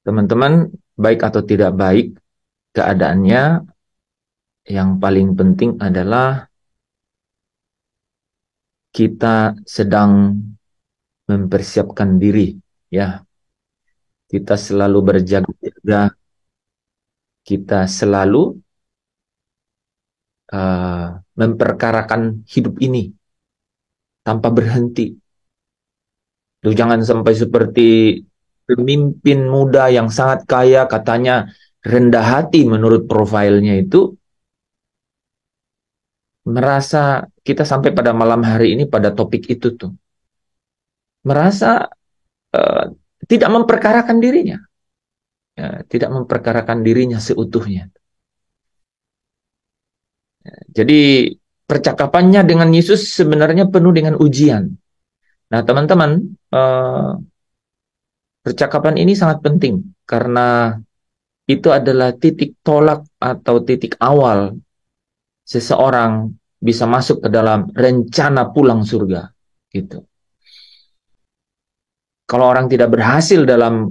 Teman-teman, baik atau tidak baik keadaannya, yang paling penting adalah kita sedang mempersiapkan diri, ya. Kita selalu berjaga-jaga, kita selalu memperkarakan hidup ini tanpa berhenti. Tuh, jangan sampai seperti pemimpin muda yang sangat kaya, katanya rendah hati menurut profilnya itu, merasa kita sampai pada malam hari ini pada topik itu tuh. Merasa eh, tidak memperkarakan dirinya. Ya, tidak memperkarakan dirinya seutuhnya. Jadi percakapannya dengan Yesus sebenarnya penuh dengan ujian. Nah, teman-teman, eh, percakapan ini sangat penting karena itu adalah titik tolak atau titik awal seseorang bisa masuk ke dalam rencana pulang surga. Gitu. Kalau orang tidak berhasil dalam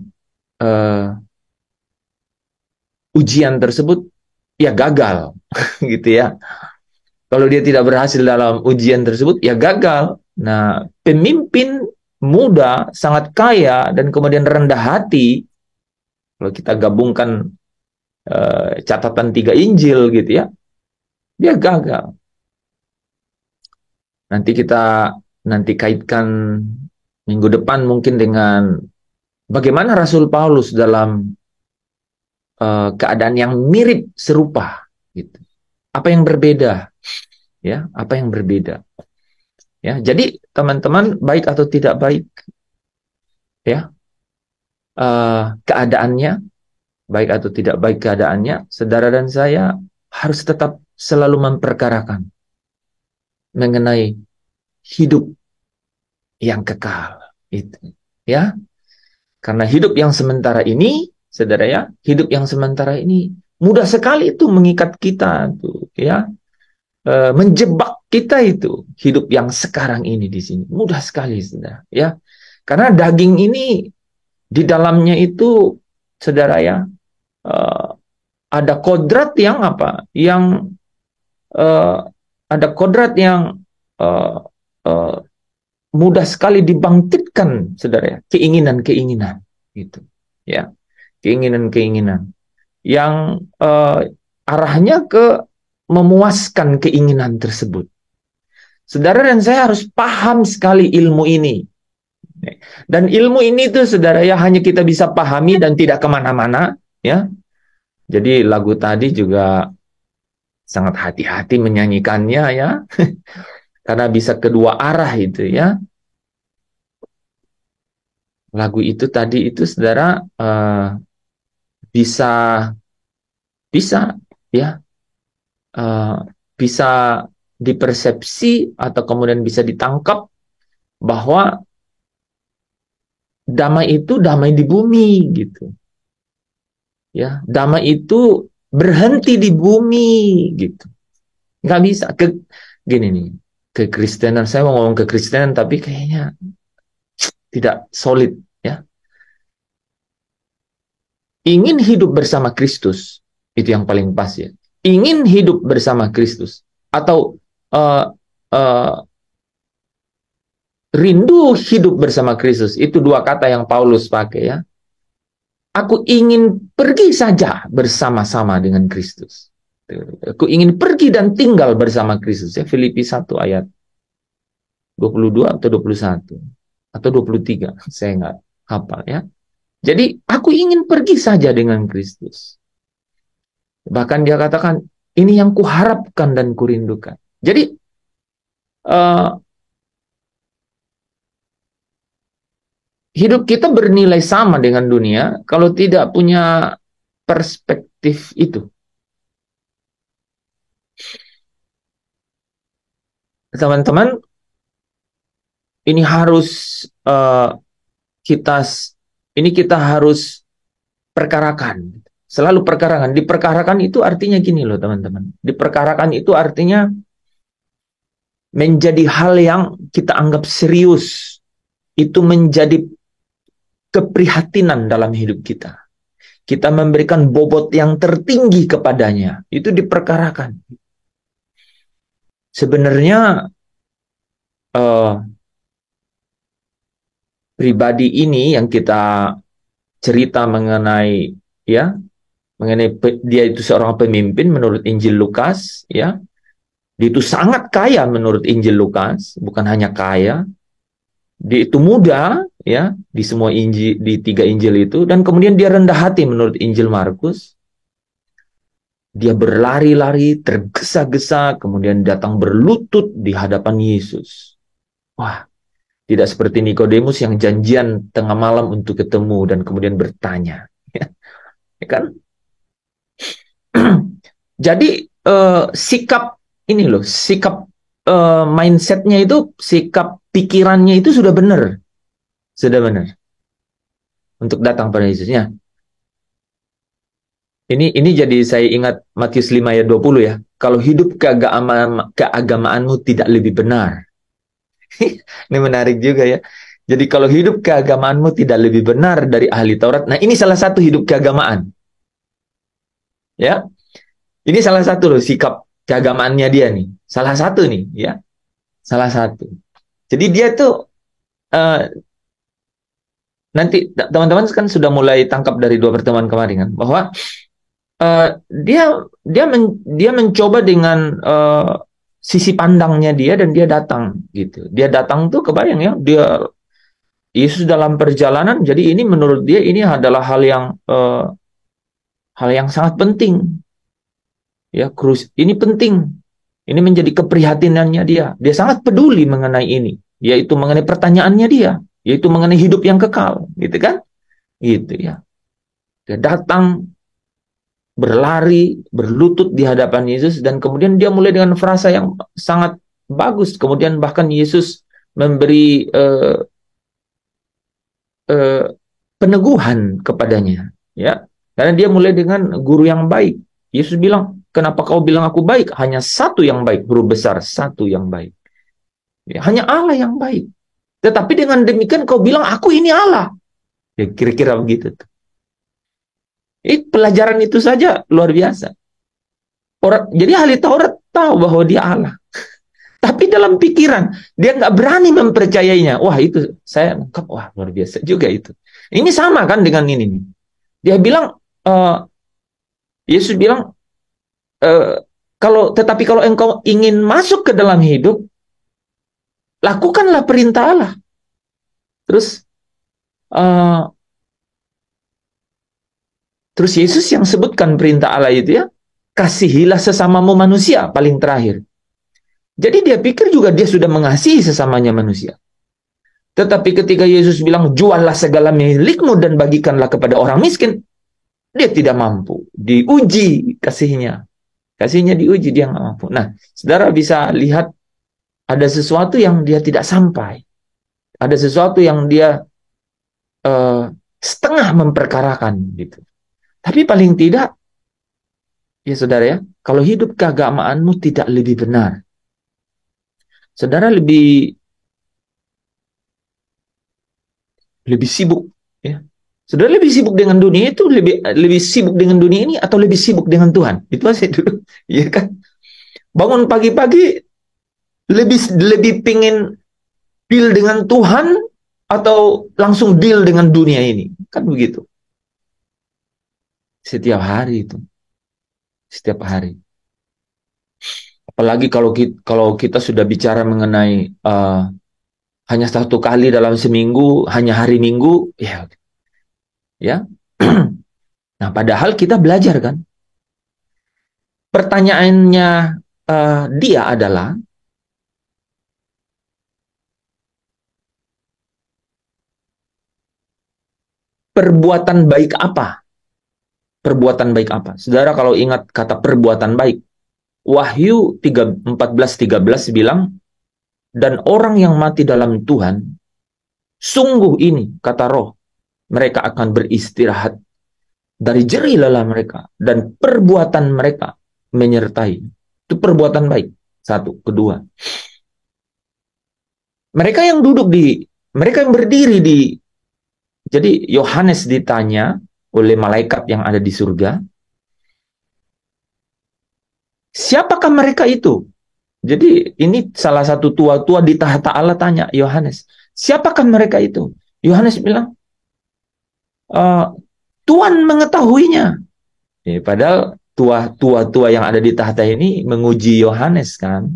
uh, ujian tersebut, ya gagal, gitu ya. Kalau dia tidak berhasil dalam ujian tersebut, ya gagal. Nah, pemimpin muda sangat kaya dan kemudian rendah hati, kalau kita gabungkan catatan 3 Injil gitu ya, dia gagal. Nanti kaitkan minggu depan mungkin dengan bagaimana Rasul Paulus dalam keadaan yang mirip serupa gitu. Apa yang berbeda? Ya, apa yang berbeda? Ya, jadi teman-teman, baik atau tidak baik, ya, keadaannya, baik atau tidak baik keadaannya, saudara dan saya harus tetap selalu memperkarakan mengenai hidup yang kekal itu, ya. Karena hidup yang sementara ini, saudara ya, hidup yang sementara ini mudah sekali itu mengikat kita tuh, ya. Menjebak kita itu hidup yang sekarang ini di sini mudah sekali, saudara, ya. Karena daging ini di dalamnya itu, saudara ya, uh, ada kodrat yang apa? Yang uh, ada kodrat yang uh, uh, mudah sekali dibangkitkan, saudara ya, keinginan-keinginan gitu, ya, keinginan-keinginan yang arahnya ke memuaskan keinginan tersebut. Saudara dan saya harus paham sekali ilmu ini. Dan ilmu ini tuh, saudara ya, hanya kita bisa pahami dan tidak kemana-mana, ya. Jadi lagu tadi juga sangat hati-hati menyanyikannya, ya. Karena bisa kedua arah itu, ya. Lagu itu tadi itu, saudara, bisa bisa ya uh, bisa dipersepsi atau kemudian bisa ditangkap bahwa damai itu damai di bumi gitu, ya. Damai itu berhenti di bumi gitu. Nggak bisa gini nih, kekristenan, saya mau ngomong kekristenan tapi kayaknya tidak solid, ya. Ingin hidup bersama Kristus, itu yang paling pas, ya. Ingin hidup bersama Kristus atau uh, uh, rindu hidup bersama Kristus, itu dua kata yang Paulus pakai, ya. Aku ingin pergi saja bersama-sama dengan Kristus. Aku ingin pergi dan tinggal bersama Kristus, ya. Filipi 1 ayat 22 atau 21 atau 23, saya nggak hafal, ya. Jadi aku ingin pergi saja dengan Kristus. Bahkan dia katakan, ini yang kuharapkan dan kurindukan. Jadi uh, hidup kita bernilai sama dengan dunia kalau tidak punya perspektif itu. Teman-teman, ini harus kita kita harus perkarakan. Selalu perkarakan. Diperkarakan itu artinya gini loh, teman-teman. Diperkarakan itu artinya menjadi hal yang kita anggap serius. Itu menjadi keprihatinan dalam hidup kita. kita memberikan bobot yang tertinggi kepadanya, itu diperkarakan. Sebenarnya pribadi ini yang kita cerita mengenai, ya, mengenai dia itu seorang pemimpin menurut Injil Lukas, ya. Dia itu sangat kaya menurut Injil Lukas, bukan hanya kaya, dia itu muda, ya, di semua Injil, di 3 Injil itu, dan kemudian dia rendah hati menurut Injil Markus. Dia berlari-lari, tergesa-gesa, kemudian datang berlutut di hadapan Yesus. Wah, tidak seperti Nikodemus yang janjian tengah malam untuk ketemu dan kemudian bertanya. Ya kan? Jadi sikap ini loh, sikap mindsetnya itu, sikap pikirannya itu sudah benar. Sudah benar. Untuk datang pada Yesusnya. Ini jadi saya ingat Matius 5 ayat 20 ya. Kalau hidup keagamaanmu tidak lebih benar. Ini menarik juga ya. Jadi kalau hidup keagamaanmu tidak lebih benar dari ahli Taurat. Nah, ini salah satu hidup keagamaan. Ya. Ini salah satu loh sikap keagamaannya dia nih. Salah satu nih, ya. Salah satu. Jadi dia tuh nanti teman-teman kan sudah mulai tangkap dari 2 pertemuan kemarin kan, bahwa dia mencoba dengan sisi pandangnya dia, dan dia datang gitu. Dia datang tuh kebayang ya, dia Yesus dalam perjalanan. Jadi ini menurut dia ini adalah hal yang sangat penting. Ya, ini penting. Ini menjadi keprihatinannya dia. Dia sangat peduli mengenai ini, yaitu mengenai pertanyaannya dia, yaitu mengenai hidup yang kekal, gitu kan? Gitu ya. Dia datang berlari, berlutut di hadapan Yesus, dan kemudian dia mulai dengan frasa yang sangat bagus. Kemudian bahkan Yesus memberi peneguhan kepadanya, ya, karena dia mulai dengan guru yang baik. Yesus bilang, kenapa kau bilang aku baik? Hanya satu yang baik, huruf besar, satu yang baik. Ya, hanya Allah yang baik. Tetapi dengan demikian kau bilang aku ini Allah. Ya, kira-kira begitu. Pelajaran itu saja luar biasa. Jadi ahli Taurat tahu bahwa dia Allah. Tapi dalam pikiran, dia nggak berani mempercayainya. Wah, itu saya nangkap, wah luar biasa juga itu. Ini sama kan dengan ini. Dia bilang, Yesus bilang, tetapi kalau engkau ingin masuk ke dalam hidup, lakukanlah perintah Allah. Terus Yesus yang sebutkan perintah Allah itu, ya, kasihilah sesamamu manusia, paling terakhir. Jadi dia pikir juga dia sudah mengasihi sesamanya manusia. Tetapi ketika Yesus bilang, juallah segala milikmu dan bagikanlah kepada orang miskin, dia tidak mampu. Diuji kasihnya. Kasihnya diuji, dia nggak mampu. Nah, saudara bisa lihat ada sesuatu yang dia tidak sampai. Ada sesuatu yang dia setengah memperkarakan gitu. Tapi paling tidak, ya saudara ya, kalau hidup keagamaanmu tidak lebih benar, saudara lebih sibuk, ya. Saudara lebih sibuk dengan dunia itu, lebih sibuk dengan dunia ini atau lebih sibuk dengan Tuhan? Itu aja dulu, ya kan? Bangun pagi-pagi lebih pingin deal dengan Tuhan atau langsung deal dengan dunia ini, kan begitu? Setiap hari itu, setiap hari. Apalagi kalau kita sudah bicara mengenai hanya 1 kali dalam seminggu, hanya hari Minggu, ya. Nah, padahal kita belajar kan. Pertanyaannya dia adalah, perbuatan baik apa? Perbuatan baik apa? Saudara kalau ingat kata perbuatan baik, Wahyu 14:13 bilang, dan orang yang mati dalam Tuhan, sungguh ini, kata Roh, mereka akan beristirahat dari jerih lelah mereka, dan perbuatan mereka menyertai. Itu perbuatan baik. 1, kedua. Mereka yang berdiri di, jadi Yohanes ditanya oleh malaikat yang ada di surga. Siapakah mereka itu? Jadi ini salah satu tua-tua di tahta Allah tanya Yohanes, siapakah mereka itu? Yohanes bilang, Tuhan mengetahuinya. Padahal tua-tua yang ada di tahta ini menguji Yohanes kan.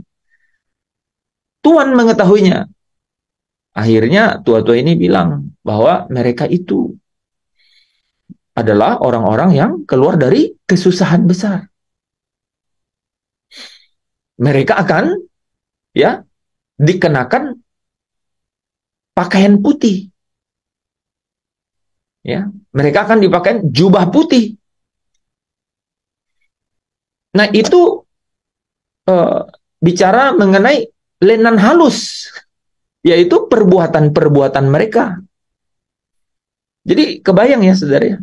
Tuhan mengetahuinya. Akhirnya tua-tua ini bilang bahwa mereka itu adalah orang-orang yang keluar dari kesusahan besar. Mereka akan ya dikenakan pakaian putih. Ya, mereka akan dipakai jubah putih. Nah, itu bicara mengenai lenan halus, yaitu perbuatan-perbuatan mereka. Jadi kebayang ya saudara ya.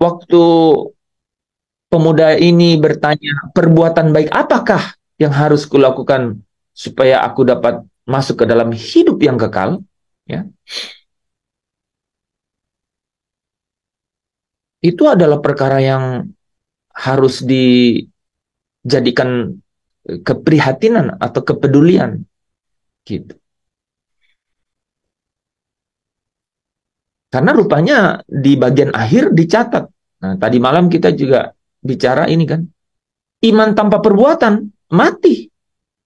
Waktu pemuda ini bertanya, perbuatan baik apakah yang harus kulakukan supaya aku dapat masuk ke dalam hidup yang kekal? Ya. Itu adalah perkara yang harus dijadikan keprihatinan atau kepedulian gitu. Karena rupanya di bagian akhir dicatat. Nah, tadi malam kita juga bicara ini kan. Iman tanpa perbuatan mati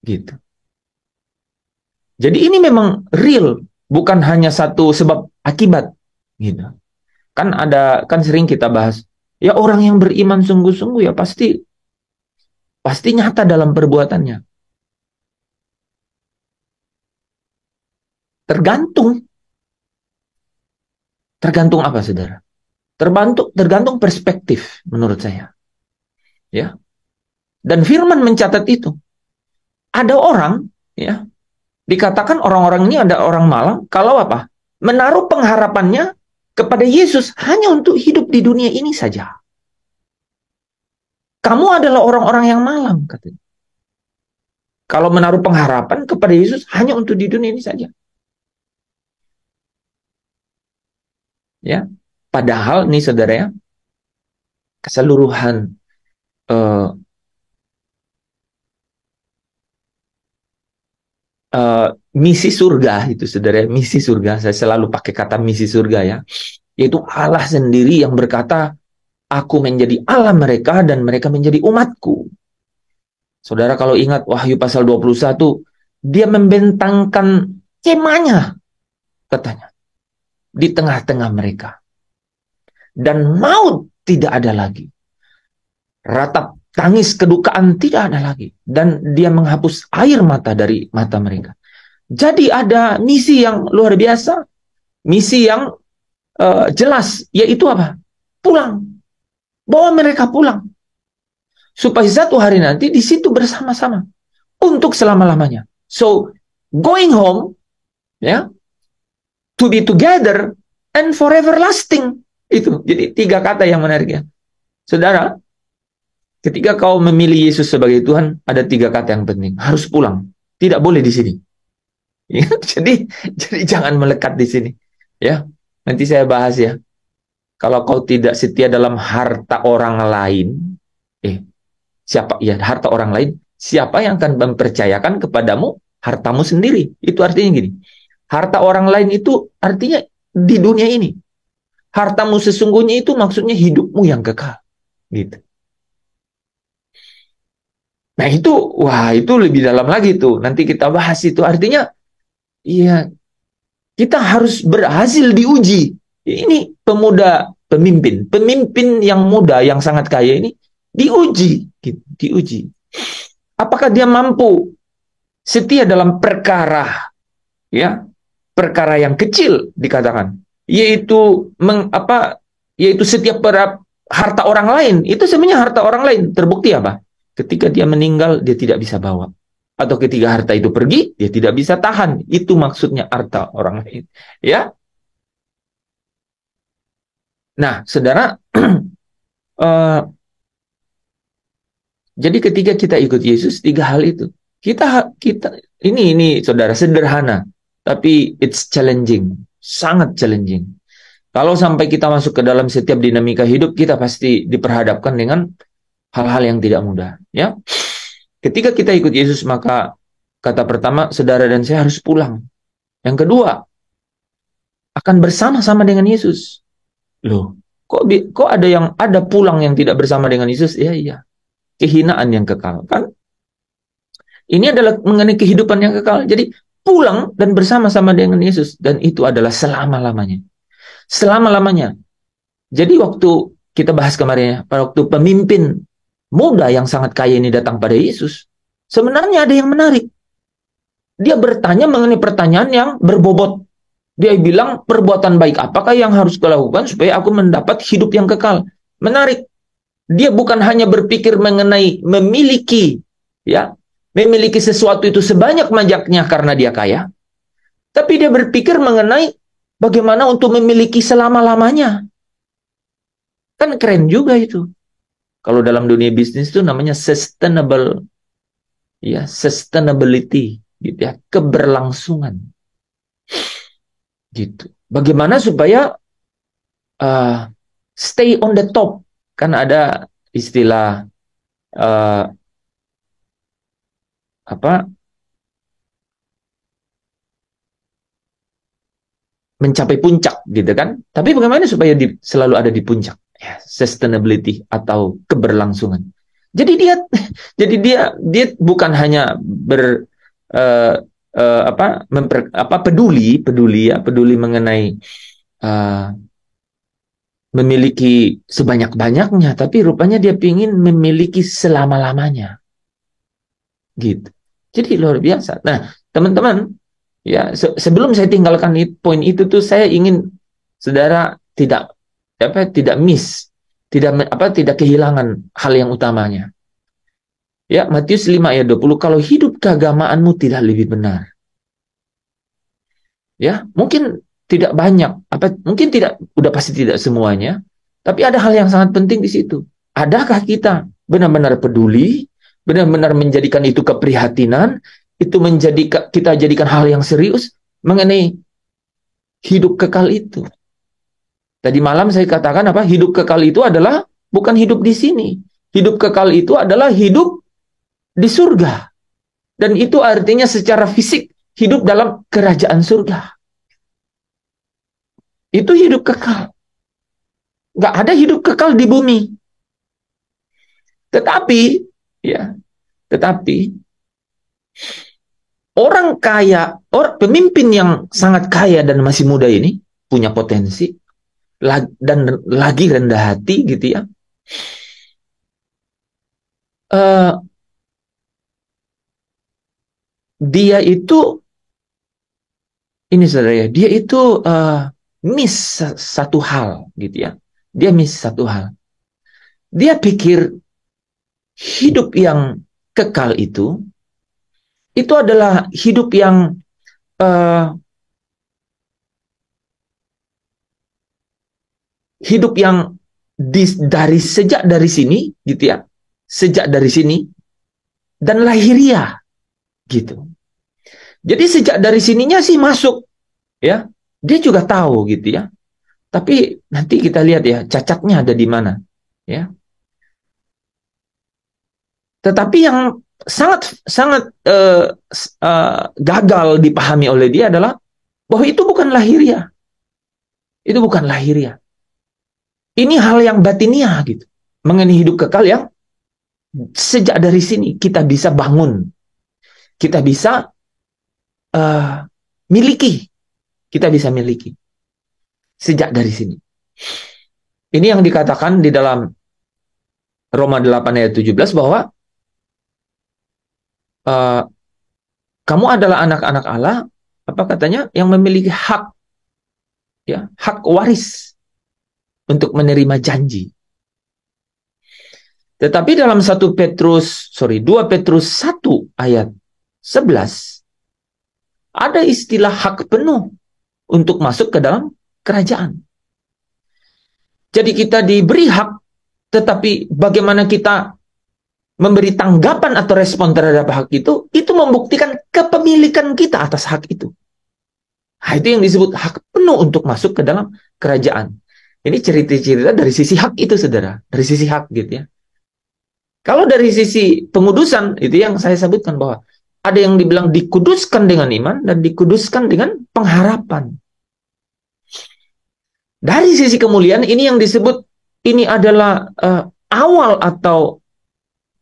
gitu. Jadi ini memang real, bukan hanya satu sebab akibat gitu. Kan sering kita bahas, ya orang yang beriman sungguh-sungguh ya pasti nyata dalam perbuatannya. Tergantung apa saudara? Tergantung perspektif menurut saya. Ya. Dan firman mencatat itu. Ada orang ya, dikatakan orang-orang ini ada orang malang kalau apa? Menaruh pengharapannya kepada Yesus hanya untuk hidup di dunia ini saja. Kamu adalah orang-orang yang malang katanya. Kalau menaruh pengharapan kepada Yesus hanya untuk di dunia ini saja. Ya. Padahal nih saudara ya, keseluruhan misi surga itu saudara, misi surga, saya selalu pakai kata misi surga ya, yaitu Allah sendiri yang berkata, aku menjadi Allah mereka dan mereka menjadi umatku. Saudara kalau ingat Wahyu pasal 21, dia membentangkan kemahnya katanya di tengah-tengah mereka. Dan maut tidak ada lagi. Ratap tangis kedukaan tidak ada lagi. Dan dia menghapus air mata dari mata mereka. Jadi ada misi yang luar biasa. Misi yang jelas. Yaitu apa? Pulang. Bawa mereka pulang. Supaya satu hari nanti di situ bersama-sama. Untuk selama-lamanya. So, going home, ya, to be together and forever lasting. Itu. Jadi 3 kata yang menarik ya. Saudara, ketika kau memilih Yesus sebagai Tuhan, ada 3 kata yang penting. Harus pulang. Tidak boleh di sini. Ya, jadi jangan melekat di sini. Ya, nanti saya bahas ya. Kalau kau tidak setia dalam harta orang lain, siapa ya harta orang lain? Siapa yang akan mempercayakan kepadamu hartamu sendiri? Itu artinya gini. Harta orang lain itu artinya di dunia ini. Hartamu sesungguhnya itu maksudnya hidupmu yang kekal. Gitu. Nah itu, wah itu lebih dalam lagi tuh. Nanti kita bahas itu. Artinya, iya kita harus berhasil diuji. Ini pemimpin yang muda, yang sangat kaya ini diuji, gitu, diuji. Apakah dia mampu setia dalam perkara, ya, perkara yang kecil dikatakan, yaitu yaitu setiap harta orang lain. Itu sebenarnya harta orang lain. Terbukti apa? Ketika dia meninggal, dia tidak bisa bawa. Atau ketika harta itu pergi, dia tidak bisa tahan. Itu maksudnya harta orang lain. Ya. Nah, saudara, jadi ketika kita ikut Yesus, 3 hal itu. Kita ini saudara, sederhana, tapi it's challenging. sangat challenging. Kalau sampai kita masuk ke dalam setiap dinamika hidup, kita pasti diperhadapkan dengan hal-hal yang tidak mudah. Ya, ketika kita ikut Yesus, maka kata pertama, saudara dan saya harus pulang. Yang kedua, akan bersama-sama dengan Yesus. Loh, kok ada pulang yang tidak bersama dengan Yesus? Ya, iya. Kehinaan yang kekal, kan? Ini adalah mengenai kehidupan yang kekal. Jadi pulang dan bersama-sama dengan Yesus, dan itu adalah selama-lamanya. Selama-lamanya. Jadi waktu kita bahas kemarin ya, pada waktu pemimpin muda yang sangat kaya ini datang pada Yesus, sebenarnya ada yang menarik. Dia bertanya mengenai pertanyaan yang berbobot. Dia bilang, perbuatan baik apakah yang harus kulakukan supaya aku mendapat hidup yang kekal? Menarik. Dia bukan hanya berpikir mengenai memiliki sesuatu itu sebanyak-banyaknya karena dia kaya, tapi dia berpikir mengenai bagaimana untuk memiliki selama-lamanya. Kan keren juga itu. Kalau dalam dunia bisnis itu namanya sustainability, gitu ya, keberlangsungan. Gitu. Bagaimana supaya stay on the top? Kan ada istilah mencapai puncak, gitu kan? Tapi bagaimana supaya selalu ada di puncak? Ya, sustainability atau keberlangsungan. Jadi dia bukan hanya peduli mengenai memiliki sebanyak-banyaknya, tapi rupanya dia ingin memiliki selama-lamanya. Gitu. Jadi luar biasa. Nah, teman-teman, ya, sebelum saya tinggalkan poin itu tuh, saya ingin saudara tidak kehilangan hal yang utamanya. Ya, Matius 5 ayat 20, kalau hidup keagamaanmu tidak lebih benar. Ya, mungkin tidak banyak, mungkin tidak, udah pasti tidak semuanya, tapi ada hal yang sangat penting di situ. Adakah kita benar-benar peduli, benar-benar menjadikan itu keprihatinan, itu kita jadikan hal yang serius mengenai hidup kekal itu. Tadi malam saya katakan hidup kekal itu adalah bukan hidup di sini. Hidup kekal itu adalah hidup di surga. Dan itu artinya secara fisik hidup dalam kerajaan surga. Itu hidup kekal. Nggak ada hidup kekal di bumi. Tetapi orang kaya, pemimpin yang sangat kaya dan masih muda ini punya potensi dan lagi rendah hati, gitu ya. Dia itu miss satu hal, gitu ya. Dia miss satu hal. Dia pikir hidup yang kekal itu adalah hidup yang sejak dari sini, gitu ya. Sejak dari sini dan lahiriah, gitu. Jadi sejak dari sininya sih masuk, ya. Dia juga tahu, gitu ya. Tapi nanti kita lihat ya, cacatnya ada di mana, ya. Tetapi yang sangat gagal dipahami oleh dia adalah bahwa itu bukan lahiriah. Itu bukan lahiriah. Ini hal yang batiniah, gitu. Mengenai hidup kekal yang sejak dari sini kita bisa bangun. Kita bisa miliki. Kita bisa miliki. Sejak dari sini. Ini yang dikatakan di dalam Roma 8 ayat 17 bahwa kamu adalah anak-anak Allah, katanya, yang memiliki hak, ya, hak waris untuk menerima janji. Tetapi dalam 2 Petrus 1 ayat 11 ada istilah hak penuh untuk masuk ke dalam kerajaan. Jadi kita diberi hak, tetapi bagaimana kita memberi tanggapan atau respon terhadap hak itu membuktikan kepemilikan kita atas hak itu. Nah, itu yang disebut hak penuh. penuh untuk masuk ke dalam kerajaan. Ini cerita-cerita dari sisi hak itu, saudara. Dari sisi hak gitu ya. Kalau dari sisi pengudusan, itu yang saya sebutkan bahwa ada yang dibilang dikuduskan dengan iman dan dikuduskan dengan pengharapan. Dari sisi kemuliaan, ini yang disebut, ini adalah awal atau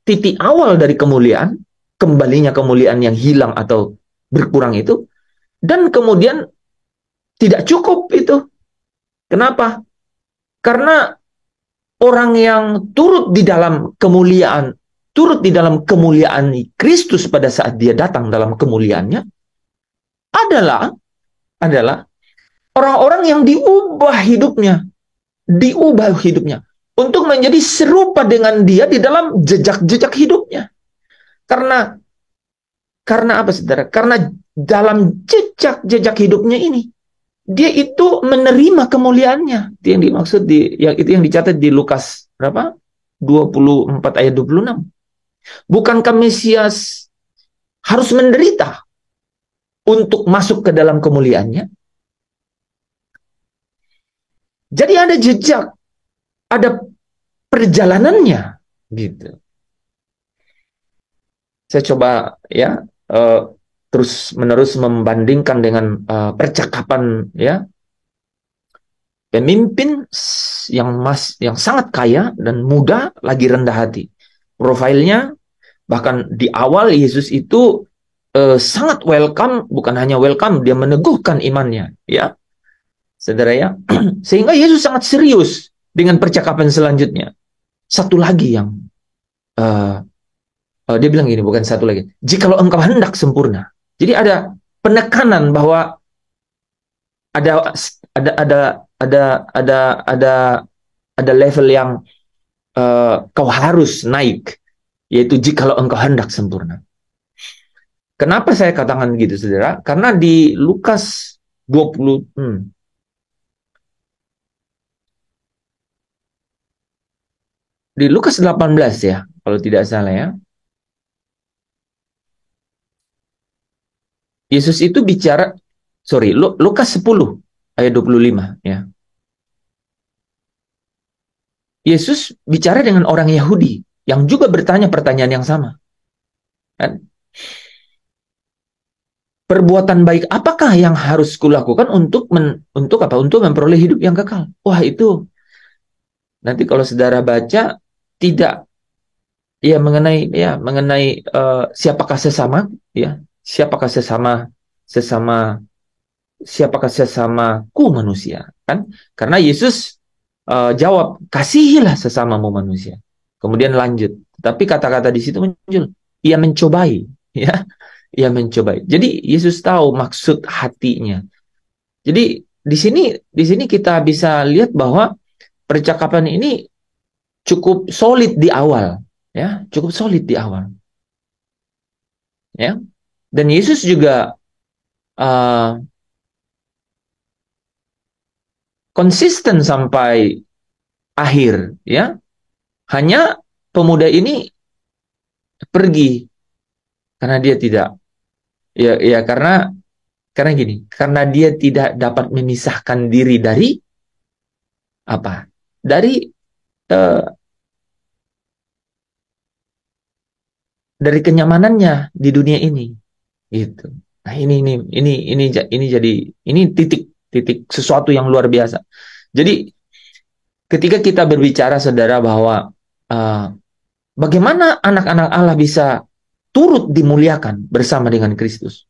titik awal dari kemuliaan, kembalinya kemuliaan yang hilang atau berkurang itu, dan kemudian tidak cukup itu. Kenapa? Karena orang yang turut di dalam kemuliaan Kristus pada saat dia datang dalam kemuliaannya adalah orang-orang yang diubah hidupnya untuk menjadi serupa dengan dia di dalam jejak-jejak hidupnya. Karena apa, saudara? Karena dalam jejak-jejak hidupnya ini dia itu menerima kemuliaannya. Itu yang dimaksud itu yang dicatat di Lukas berapa? 24 ayat 26. Bukankah Mesias harus menderita untuk masuk ke dalam kemuliaannya? Jadi ada jejak, ada perjalanannya gitu. Saya coba ya terus menerus membandingkan dengan percakapan ya pemimpin yang sangat kaya dan muda lagi rendah hati. Profilnya bahkan di awal Yesus itu sangat welcome, bukan hanya welcome, dia meneguhkan imannya ya. Saudara ya, sehingga Yesus sangat serius dengan percakapan selanjutnya. Satu lagi yang dia bilang gini, bukan satu lagi. Jikalau engkau hendak sempurna. Jadi ada penekanan bahwa ada level yang kau harus naik, yaitu jikalau engkau hendak sempurna. Kenapa saya katakan begitu, saudara? Karena di Lukas 20 di Lukas 18 ya, kalau tidak salah ya. Yesus itu bicara, Lukas 10 ayat 25 ya. Yesus bicara dengan orang Yahudi yang juga bertanya pertanyaan yang sama. Kan? Perbuatan baik apakah yang harus kulakukan untuk memperoleh hidup yang kekal? Wah, itu nanti kalau saudara baca tidak ya mengenai siapakah sesama ya. Siapakah sesamaku manusia kan? Karena Yesus jawab, kasihilah sesamamu manusia. Kemudian lanjut, tapi kata-kata di situ muncul, ia mencobai ya. Ia mencobai. Jadi Yesus tahu maksud hatinya. Jadi di sini kita bisa lihat bahwa percakapan ini cukup solid di awal ya, cukup solid di awal. Ya. Dan Yesus juga konsisten sampai akhir ya. Hanya pemuda ini pergi karena dia tidak karena gini, karena dia tidak dapat memisahkan diri dari apa? Dari kenyamanannya di dunia ini. Gitu. Nah, ini jadi titik sesuatu yang luar biasa. Jadi ketika kita berbicara, saudara, bahwa bagaimana anak-anak Allah bisa turut dimuliakan bersama dengan Kristus,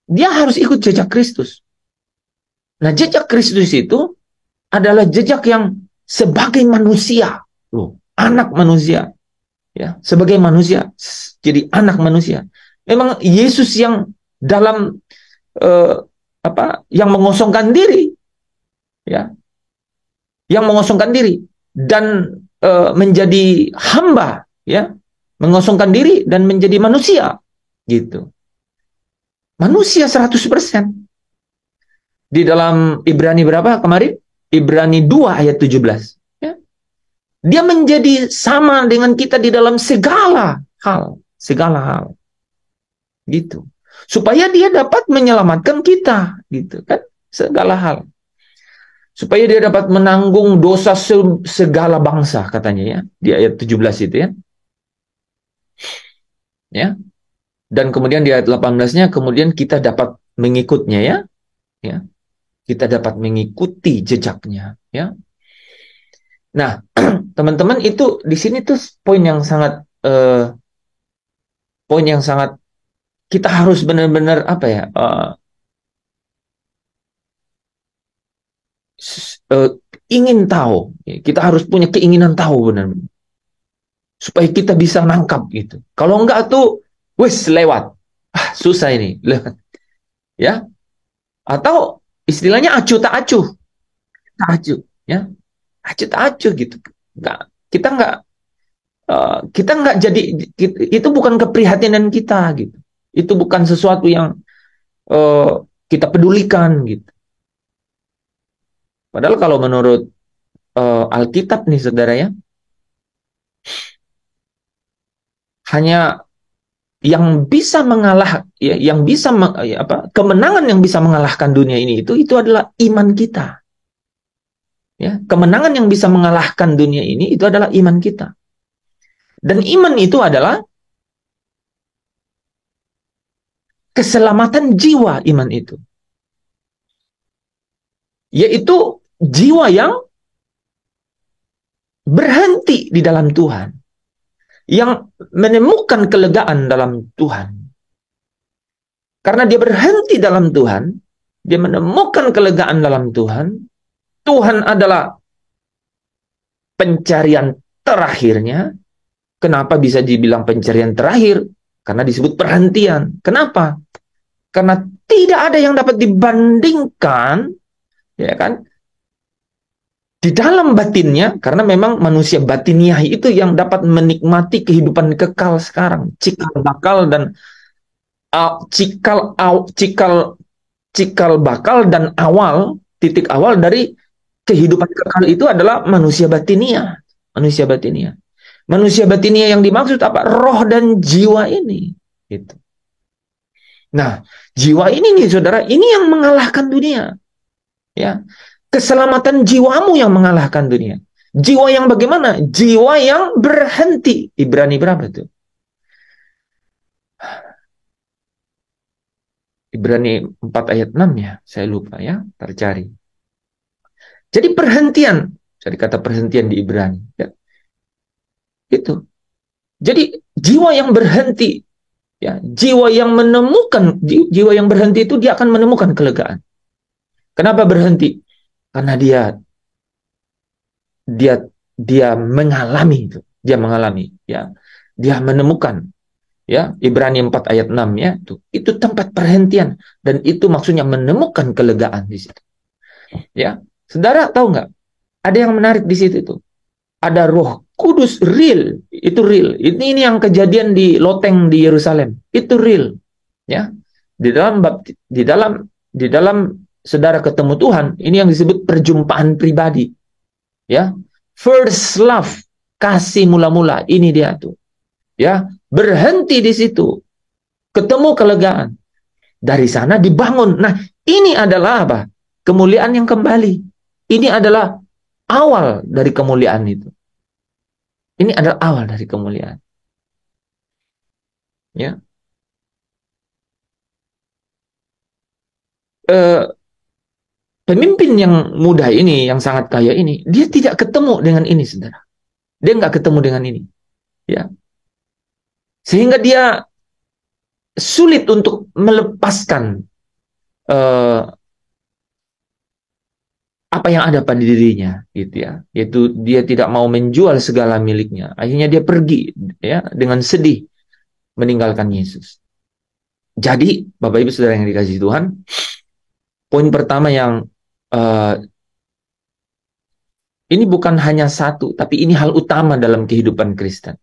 dia harus ikut jejak Kristus. Nah, jejak Kristus itu adalah jejak yang sebagai manusia, anak manusia, ya, sebagai manusia, jadi anak manusia. Memang Yesus yang dalam yang mengosongkan diri, ya, yang mengosongkan diri dan menjadi hamba, ya, mengosongkan diri dan menjadi manusia, gitu. Manusia 100%. Di dalam Ibrani berapa kemarin? Ibrani 2 ayat 17. Ya. Dia menjadi sama dengan kita di dalam segala hal. Gitu. Supaya dia dapat menyelamatkan kita, gitu kan? segala hal. Supaya dia dapat menanggung dosa segala bangsa, katanya ya, di ayat 17 itu ya. Ya. Dan kemudian di ayat 18-nya kemudian kita dapat mengikutnya ya. Ya. Kita dapat mengikuti jejaknya ya. Nah, teman-teman, itu di sini tuh poin yang sangat kita harus benar-benar apa ya? Ingin tahu. Kita harus punya keinginan tahu benar-benar. Supaya kita bisa nangkap gitu. Kalau enggak tuh wis lewat. Susah ini. Ya. Atau istilahnya acuh tak acuh. Tak acuh, ya. Acuh tak acuh gitu. Enggak, kita enggak jadi, itu bukan keprihatinan kita gitu. Itu bukan sesuatu yang kita pedulikan gitu. Padahal kalau menurut Alkitab nih saudara ya, hanya yang bisa mengalah, ya, yang bisa kemenangan yang bisa mengalahkan dunia ini itu adalah iman kita. Ya, kemenangan yang bisa mengalahkan dunia ini itu adalah iman kita. Dan iman itu adalah keselamatan jiwa, iman itu. Yaitu jiwa yang berhenti di dalam Tuhan, yang menemukan kelegaan dalam Tuhan. Karena dia berhenti dalam Tuhan, dia menemukan kelegaan dalam Tuhan. Tuhan adalah pencarian terakhirnya. Kenapa bisa dibilang pencarian terakhir? Karena disebut perhentian. Kenapa? Karena tidak ada yang dapat dibandingkan, ya kan, di dalam batinnya, karena memang manusia batiniah itu yang dapat menikmati kehidupan kekal sekarang, cikal bakal dan cikal bakal dan awal, titik awal dari kehidupan kekal itu adalah manusia batiniah. Manusia batiniah. Manusia batiniah yang dimaksud apa? Roh dan jiwa ini. Gitu. Nah, jiwa ini nih saudara, ini yang mengalahkan dunia. Ya, keselamatan jiwamu yang mengalahkan dunia. Jiwa yang bagaimana? Jiwa yang berhenti. Ibrani berapa itu? Ibrani 4 ayat 6 ya. Saya lupa ya, tercari. Jadi perhentian. Jadi kata perhentian di Ibrani. Ya. Itu. Jadi jiwa yang berhenti. Ya, jiwa yang menemukan, jiwa yang berhenti itu dia akan menemukan kelegaan. Kenapa berhenti? Karena dia mengalami itu. Dia mengalami, ya. Dia menemukan, ya. Ibrani 4 ayat 6 ya, itu tempat perhentian dan itu maksudnya menemukan kelegaan di situ. Ya. Saudara tahu nggak? Ada yang menarik di situ tuh. Ada Roh Kudus real, itu real. Ini yang kejadian di loteng di Yerusalem. Itu real. Ya. Di dalam saudara ketemu Tuhan, ini yang disebut perjumpaan pribadi. Ya. First love, kasih mula-mula, ini dia tuh. Ya, berhenti di situ. Ketemu kelegaan. Dari sana dibangun. Nah, ini adalah apa? Kemuliaan yang kembali. Ini adalah awal dari kemuliaan itu. Ini adalah awal dari kemuliaan. Ya. Pemimpin yang muda ini, yang sangat kaya ini, dia tidak ketemu dengan ini, saudara. Dia nggak ketemu dengan ini. Ya. Sehingga dia sulit untuk melepaskan apa yang ada pada dirinya, gitu ya. Yaitu dia tidak mau menjual segala miliknya. Akhirnya dia pergi, ya, dengan sedih meninggalkan Yesus. Jadi, Bapak Ibu Saudara yang dikasihi Tuhan, poin pertama yang ini bukan hanya satu, tapi ini hal utama dalam kehidupan Kristen.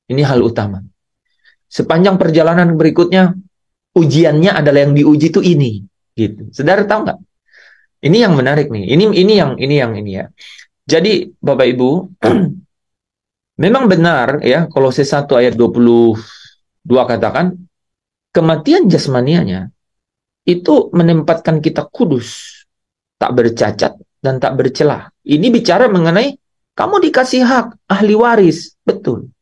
Ini hal utama. Sepanjang perjalanan berikutnya, ujiannya adalah yang diuji itu ini, gitu. Saudara tahu nggak? Ini yang menarik nih. Ini ya. Jadi Bapak Ibu, memang benar ya, Kolose 1 ayat 22 katakan kematian jasmanianya itu menempatkan kita kudus tak bercacat, dan tak bercelah. Ini bicara mengenai kamu dikasih hak ahli waris, betul.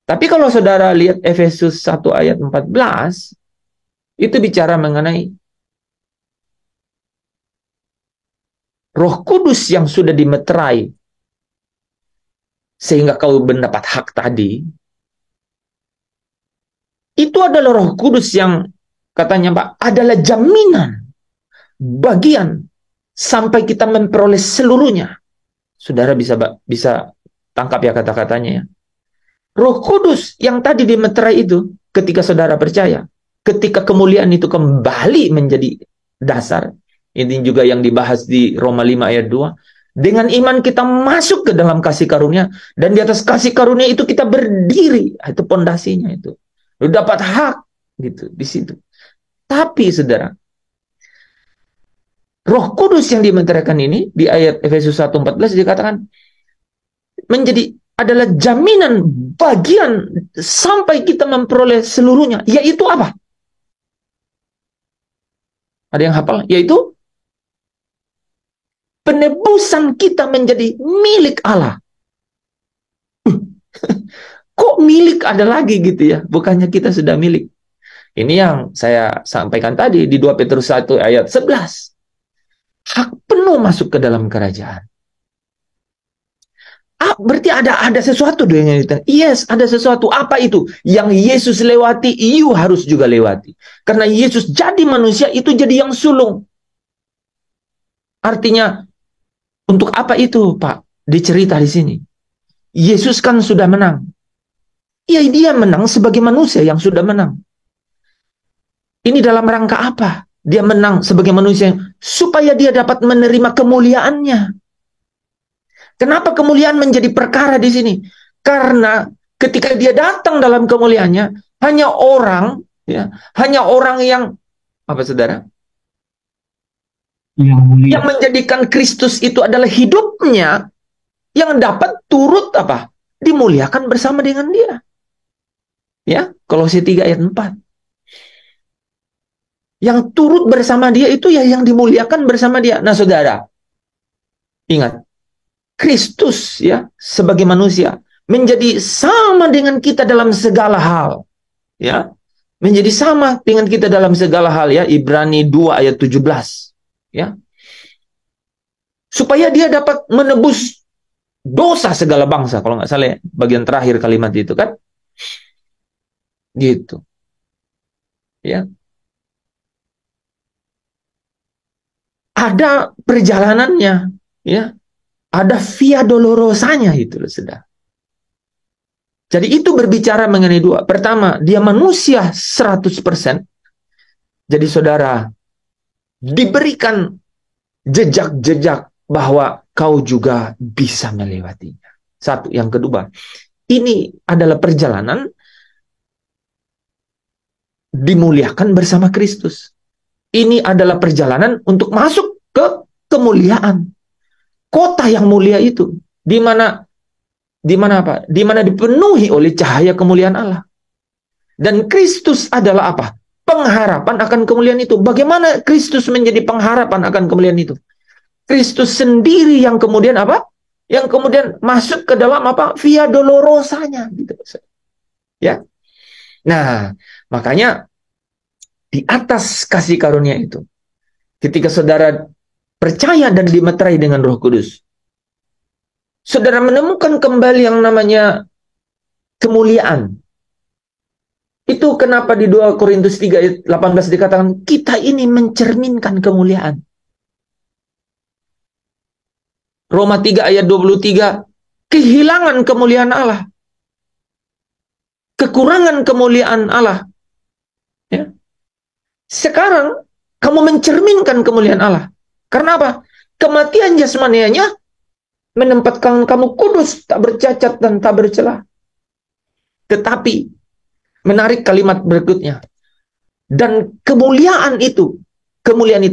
Tapi kalau saudara lihat Efesus 1 ayat 14, itu bicara mengenai Roh Kudus yang sudah dimeterai sehingga kau mendapat hak tadi. Itu adalah Roh Kudus yang katanya Pak adalah jaminan bagian sampai kita memperoleh seluruhnya. Saudara bisa tangkap ya kata-katanya ya. Roh Kudus yang tadi dimeterai itu ketika saudara percaya, ketika kemuliaan itu kembali menjadi dasar. Ini juga yang dibahas di Roma 5 ayat 2. Dengan iman kita masuk ke dalam kasih karunia, dan di atas kasih karunia itu kita berdiri. Itu pondasinya itu. Lu dapat hak gitu di situ. Tapi saudara, Roh Kudus yang dimenteraikan ini di ayat Efesus 1:14 dikatakan menjadi adalah jaminan bagian sampai kita memperoleh seluruhnya. Yaitu apa? Ada yang hafal? Yaitu penebusan kita menjadi milik Allah. Kok milik ada lagi gitu ya? Bukannya kita sudah milik. Ini yang saya sampaikan tadi di 2 Petrus 1 ayat 11. Hak penuh masuk ke dalam kerajaan. Berarti ada sesuatu dong yang ditanya. Yes, ada sesuatu. Apa itu? Yang Yesus lewati, you harus juga lewati. Karena Yesus jadi manusia, itu jadi yang sulung. Artinya, untuk apa itu, Pak? Dicerita di sini. Yesus kan sudah menang. Ya, dia menang sebagai manusia yang sudah menang. Ini dalam rangka apa? Dia menang sebagai manusia supaya dia dapat menerima kemuliaannya. Kenapa kemuliaan menjadi perkara di sini? Karena ketika dia datang dalam kemuliaannya, hanya orang yang apa saudara? Yang menjadikan Kristus itu adalah hidupnya, yang dapat turut apa? Dimuliakan bersama dengan dia. Ya, Kolose 3 ayat 4. Yang turut bersama dia itu ya yang dimuliakan bersama dia. Nah, saudara, ingat, Kristus ya sebagai manusia menjadi sama dengan kita dalam segala hal. Ya. Menjadi sama dengan kita dalam segala hal ya, Ibrani 2 ayat 17. Ya. Supaya dia dapat menebus dosa segala bangsa, kalau nggak salah bagian terakhir kalimat itu kan. Gitu. Ya. Ada perjalanannya, ya. Ada via dolorosanya itu, saudara. Jadi itu berbicara mengenai dua. Pertama, dia manusia 100%. Jadi saudara, diberikan jejak-jejak bahwa kau juga bisa melewatinya. Satu. Yang kedua, ini adalah perjalanan dimuliakan bersama Kristus. Ini adalah perjalanan untuk masuk ke kemuliaan. Kota yang mulia itu, di mana apa? Di mana dipenuhi oleh cahaya kemuliaan Allah. Dan Kristus adalah apa? Pengharapan akan kemuliaan itu. Bagaimana Kristus menjadi pengharapan akan kemuliaan itu? Kristus sendiri yang kemudian apa? Yang kemudian masuk ke dalam apa? Via dolorosanya gitu. Ya. Nah, makanya di atas kasih karunia itu, ketika saudara percaya dan dimeterai dengan Roh Kudus, saudara menemukan kembali yang namanya kemuliaan. Itu kenapa di 2 Korintus 3 ayat 18 dikatakan kita ini mencerminkan kemuliaan. Roma 3 ayat 23, kehilangan kemuliaan Allah. Kekurangan kemuliaan Allah. Ya. Sekarang kamu mencerminkan kemuliaan Allah. Karena apa? Kematian jasmanianya menempatkan kamu kudus, tak bercacat dan tak bercelah. Tetapi, menarik kalimat berikutnya. Dan kemuliaan itu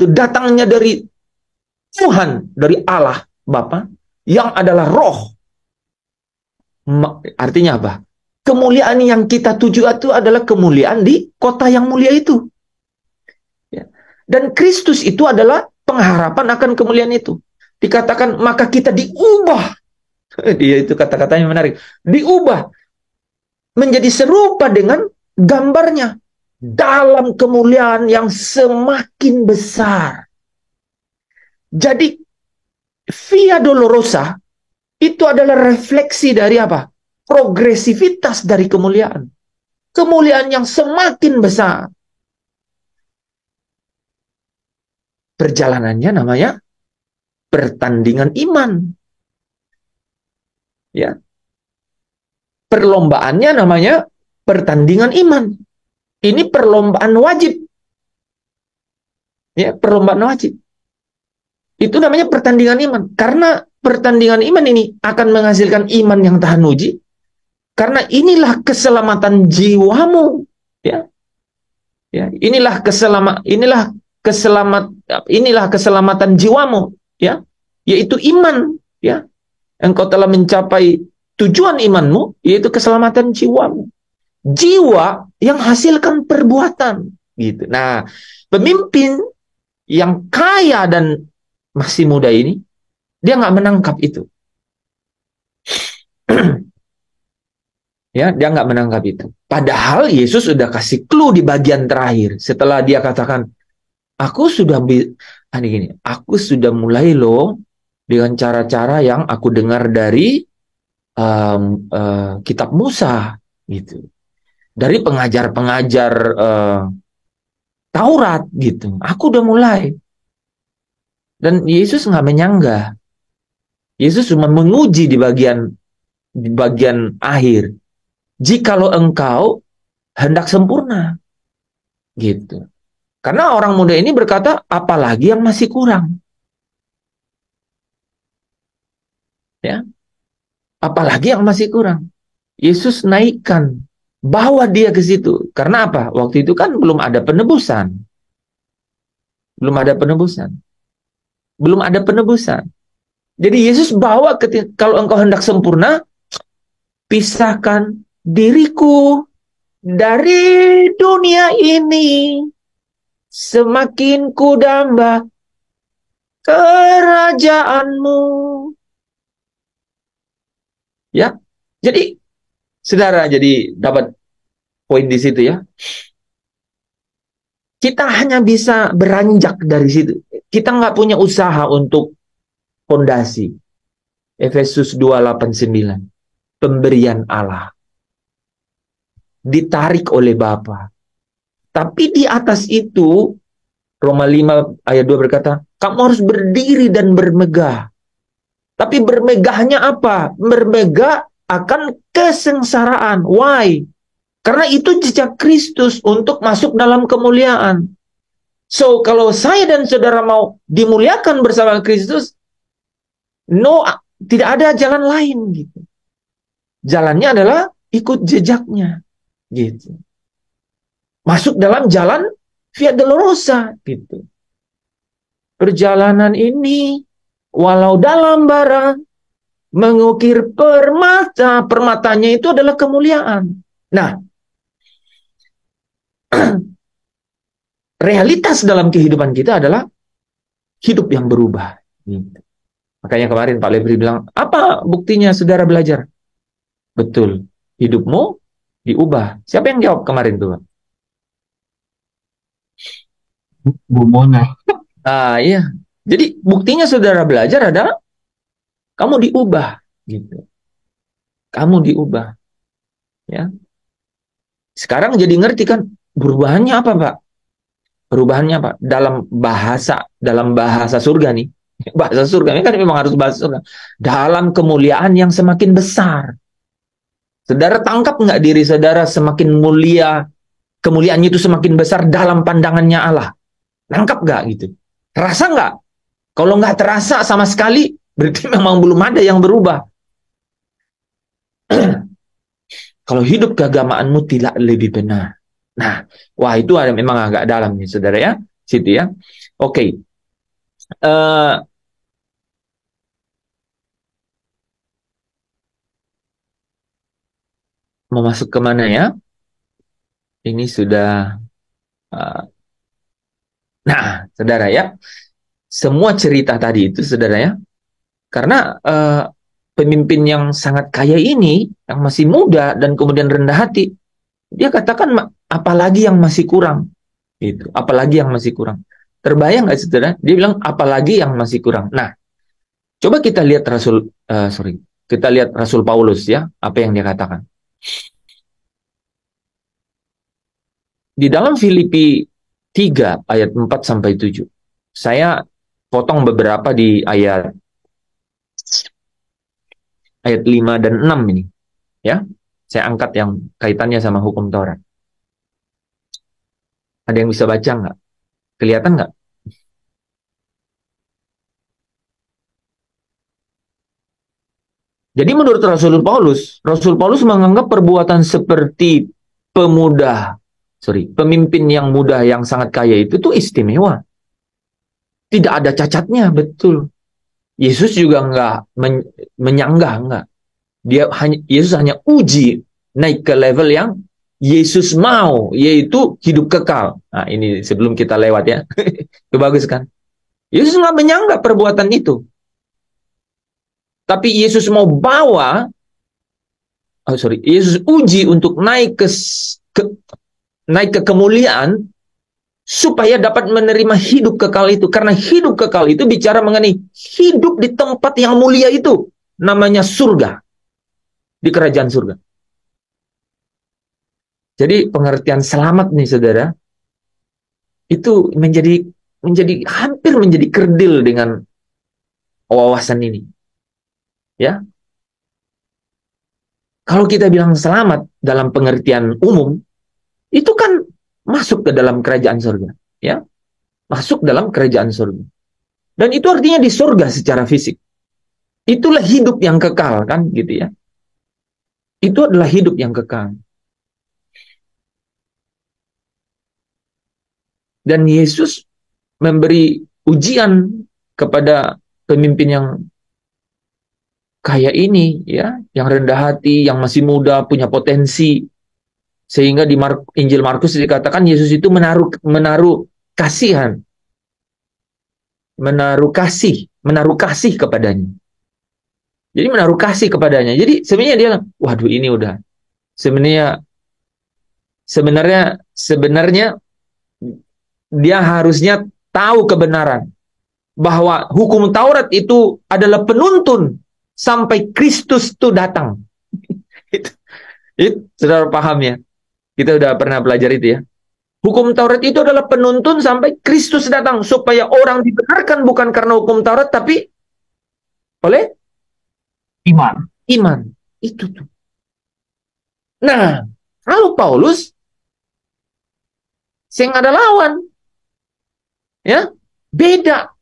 datangnya dari Tuhan, dari Allah Bapa, yang adalah roh. Artinya apa? Kemuliaan yang kita tuju itu adalah kemuliaan di kota yang mulia itu. Ya. Dan Kristus itu adalah pengharapan akan kemuliaan itu. Dikatakan, maka kita diubah. Dia itu kata-katanya menarik. Diubah menjadi serupa dengan gambarnya. Dalam kemuliaan yang semakin besar. Jadi, Via Dolorosa itu adalah refleksi dari apa? Progresivitas dari kemuliaan. Kemuliaan yang semakin besar. Perjalanannya namanya pertandingan iman. Ya. Perlombaannya namanya pertandingan iman. Ini perlombaan wajib. Ya, perlombaan wajib. Itu namanya pertandingan iman. Karena pertandingan iman ini akan menghasilkan iman yang tahan uji. Karena inilah keselamatan jiwamu. Ya. Ya, inilah keselamatan jiwamu, ya, yaitu iman, ya. Engkau telah mencapai tujuan imanmu, yaitu keselamatan jiwamu. Jiwa yang hasilkan perbuatan, gitu. Nah, pemimpin yang kaya dan masih muda ini, dia nggak menangkap itu. Ya, dia nggak menangkap itu. Padahal Yesus sudah kasih clue di bagian terakhir. Setelah dia katakan, aku sudah aku sudah mulai loh dengan cara-cara yang aku dengar dari kitab Musa, gitu. Dari pengajar-pengajar Taurat, gitu. Aku udah mulai. Dan Yesus nggak menyanggah. Yesus cuma menguji di bagian akhir. Jikalau engkau hendak sempurna, gitu. Karena orang muda ini berkata, apalagi yang masih kurang, ya, apalagi yang masih kurang. Yesus naikkan, bawa dia ke situ. Karena apa? Waktu itu kan belum ada penebusan, belum ada penebusan, belum ada penebusan. Jadi Yesus bawa kalau engkau hendak sempurna, pisahkan diriku dari dunia ini. Semakin kudamba kerajaanmu. Ya, jadi saudara jadi dapat poin di situ ya. Kita hanya bisa beranjak dari situ. Kita nggak punya usaha untuk fondasi. Efesus 2:8-9. Pemberian Allah. Ditarik oleh Bapa. Tapi di atas itu, Roma 5:2 berkata, kamu harus berdiri dan bermegah. Tapi bermegahnya apa? Bermegah akan kesengsaraan. Why? Karena itu jejak Kristus untuk masuk dalam kemuliaan. So, kalau saya dan saudara mau dimuliakan bersama Kristus, tidak ada jalan lain gitu. Jalannya adalah ikut jejaknya gitu. Masuk dalam jalan Via Dolorosa gitu. Perjalanan ini walau dalam bara mengukir permata, permatanya itu adalah kemuliaan. Nah, realitas dalam kehidupan kita adalah hidup yang berubah. Gitu. Makanya kemarin Pak Lebri bilang, apa buktinya saudara belajar? Betul, hidupmu diubah. Siapa yang jawab kemarin tuh? Bu Mona. Iya. Jadi buktinya saudara belajar adalah kamu diubah, gitu. Kamu diubah, ya. Sekarang jadi ngerti kan perubahannya apa, Pak? Perubahannya apa? Dalam bahasa surga nih. Bahasa surga ini kan memang harus bahasa surga. Dalam kemuliaan yang semakin besar. Saudara tangkap nggak diri saudara semakin mulia, kemuliaannya itu semakin besar dalam pandangannya Allah? Nangkap nggak gitu? Terasa nggak? Kalau nggak terasa sama sekali, berarti memang belum ada yang berubah. Kalau hidup keagamaanmu tidak lebih benar. Nah, wah itu ada memang agak dalam nih, saudara ya, situ ya. Oke, mau masuk kemana ya? Ini sudah. Uh, Nah, saudara ya, semua cerita tadi itu, saudara ya, karena pemimpin yang sangat kaya ini, yang masih muda dan kemudian rendah hati, dia katakan, apalagi yang masih kurang. Gitu. Apalagi yang masih kurang. Terbayang nggak, saudara? Dia bilang, apalagi yang masih kurang. Nah, coba kita lihat kita lihat Rasul Paulus ya, apa yang dia katakan. Di dalam Filipi 3 ayat 4 sampai 7. Saya potong beberapa di ayat 5 dan 6 ini, ya. Saya angkat yang kaitannya sama hukum Taurat. Ada yang bisa baca nggak? Kelihatan nggak? Jadi menurut Rasul Paulus menganggap perbuatan seperti pemimpin yang muda yang sangat kaya itu tuh istimewa. Tidak ada cacatnya, betul. Yesus juga nggak menyanggah, nggak. Yesus hanya uji naik ke level yang Yesus mau, yaitu hidup kekal. Nah, ini sebelum kita lewat ya. Itu bagus kan? Yesus nggak menyanggah perbuatan itu. Tapi Yesus mau Yesus uji untuk naik ke kemuliaan supaya dapat menerima hidup kekal itu. Karena hidup kekal itu bicara mengenai hidup di tempat yang mulia itu. Namanya surga. Di kerajaan surga. Jadi pengertian selamat nih, saudara, itu hampir menjadi kerdil dengan wawasan ini. Ya. Kalau kita bilang selamat dalam pengertian umum, itu kan masuk ke dalam kerajaan surga, ya. Masuk dalam kerajaan surga. Dan itu artinya di surga secara fisik. Itulah hidup yang kekal, kan, gitu ya. Itu adalah hidup yang kekal. Dan Yesus memberi ujian kepada pemimpin yang kaya ini, ya, yang rendah hati, yang masih muda, punya potensi. Sehingga di Injil Markus dikatakan Yesus itu menaruh kasihan, menaruh kasih kepadanya. Jadi menaruh kasih kepadanya. Jadi sebenarnya dia, waduh, ini udah sebenarnya dia harusnya tahu kebenaran bahwa hukum Taurat itu adalah penuntun sampai Kristus itu datang. itu saudara paham ya? Kita udah pernah belajar itu ya. Hukum Taurat itu adalah penuntun sampai Kristus datang supaya orang dibenarkan bukan karena hukum Taurat tapi oleh Iman. Itu tuh. Nah, kalau Paulus sing ada lawan. Ya, beda.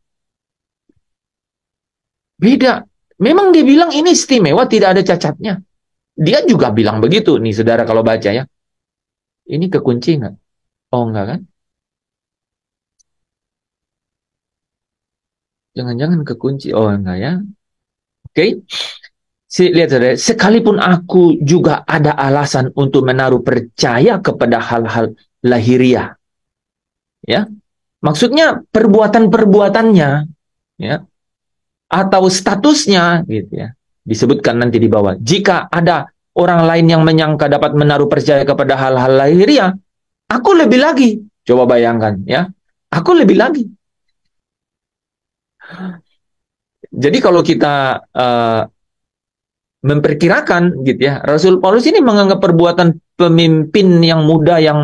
Memang dia bilang ini istimewa, tidak ada cacatnya. Dia juga bilang begitu. Nih, saudara, kalau baca ya. Ini kekunci nggak? Oh, enggak kan? Jangan-jangan kekunci. Oh, enggak ya. Oke. Lihat, saudara. Sekalipun aku juga ada alasan untuk menaruh percaya kepada hal-hal lahiriah. Ya. Maksudnya perbuatan-perbuatannya. Ya. Atau statusnya, gitu ya. Disebutkan nanti di bawah. Jika ada orang lain yang menyangka dapat menaruh percaya kepada hal-hal lahiriah, aku lebih lagi. Coba bayangkan ya. Aku lebih lagi. Jadi kalau kita memperkirakan gitu ya, Rasul Paulus ini menganggap perbuatan pemimpin yang muda yang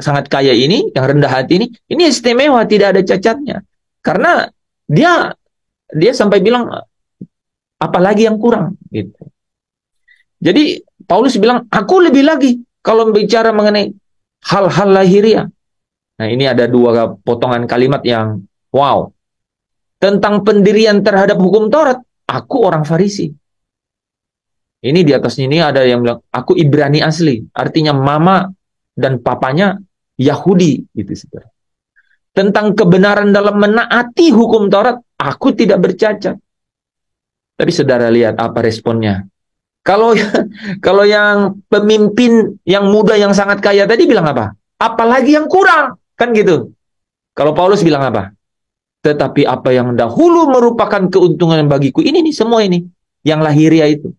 sangat kaya ini, yang rendah hati ini istimewa, tidak ada cacatnya. Karena dia sampai bilang apalagi yang kurang gitu. Jadi Paulus bilang, aku lebih lagi kalau bicara mengenai hal-hal lahiriah. Nah, ini ada dua potongan kalimat yang wow. Tentang pendirian terhadap hukum Taurat, aku orang Farisi. Ini di atasnya ini ada yang bilang, aku Ibrani asli. Artinya mama dan papanya Yahudi. Gitu, saudara. Tentang kebenaran dalam menaati hukum Taurat, aku tidak bercacat. Tapi saudara lihat apa responnya. Kalau yang pemimpin yang muda yang sangat kaya tadi bilang apa? Apalagi yang kurang, kan gitu. Kalau Paulus bilang apa? Tetapi apa yang dahulu merupakan keuntungan bagiku, ini nih semua ini, yang lahiriah itu,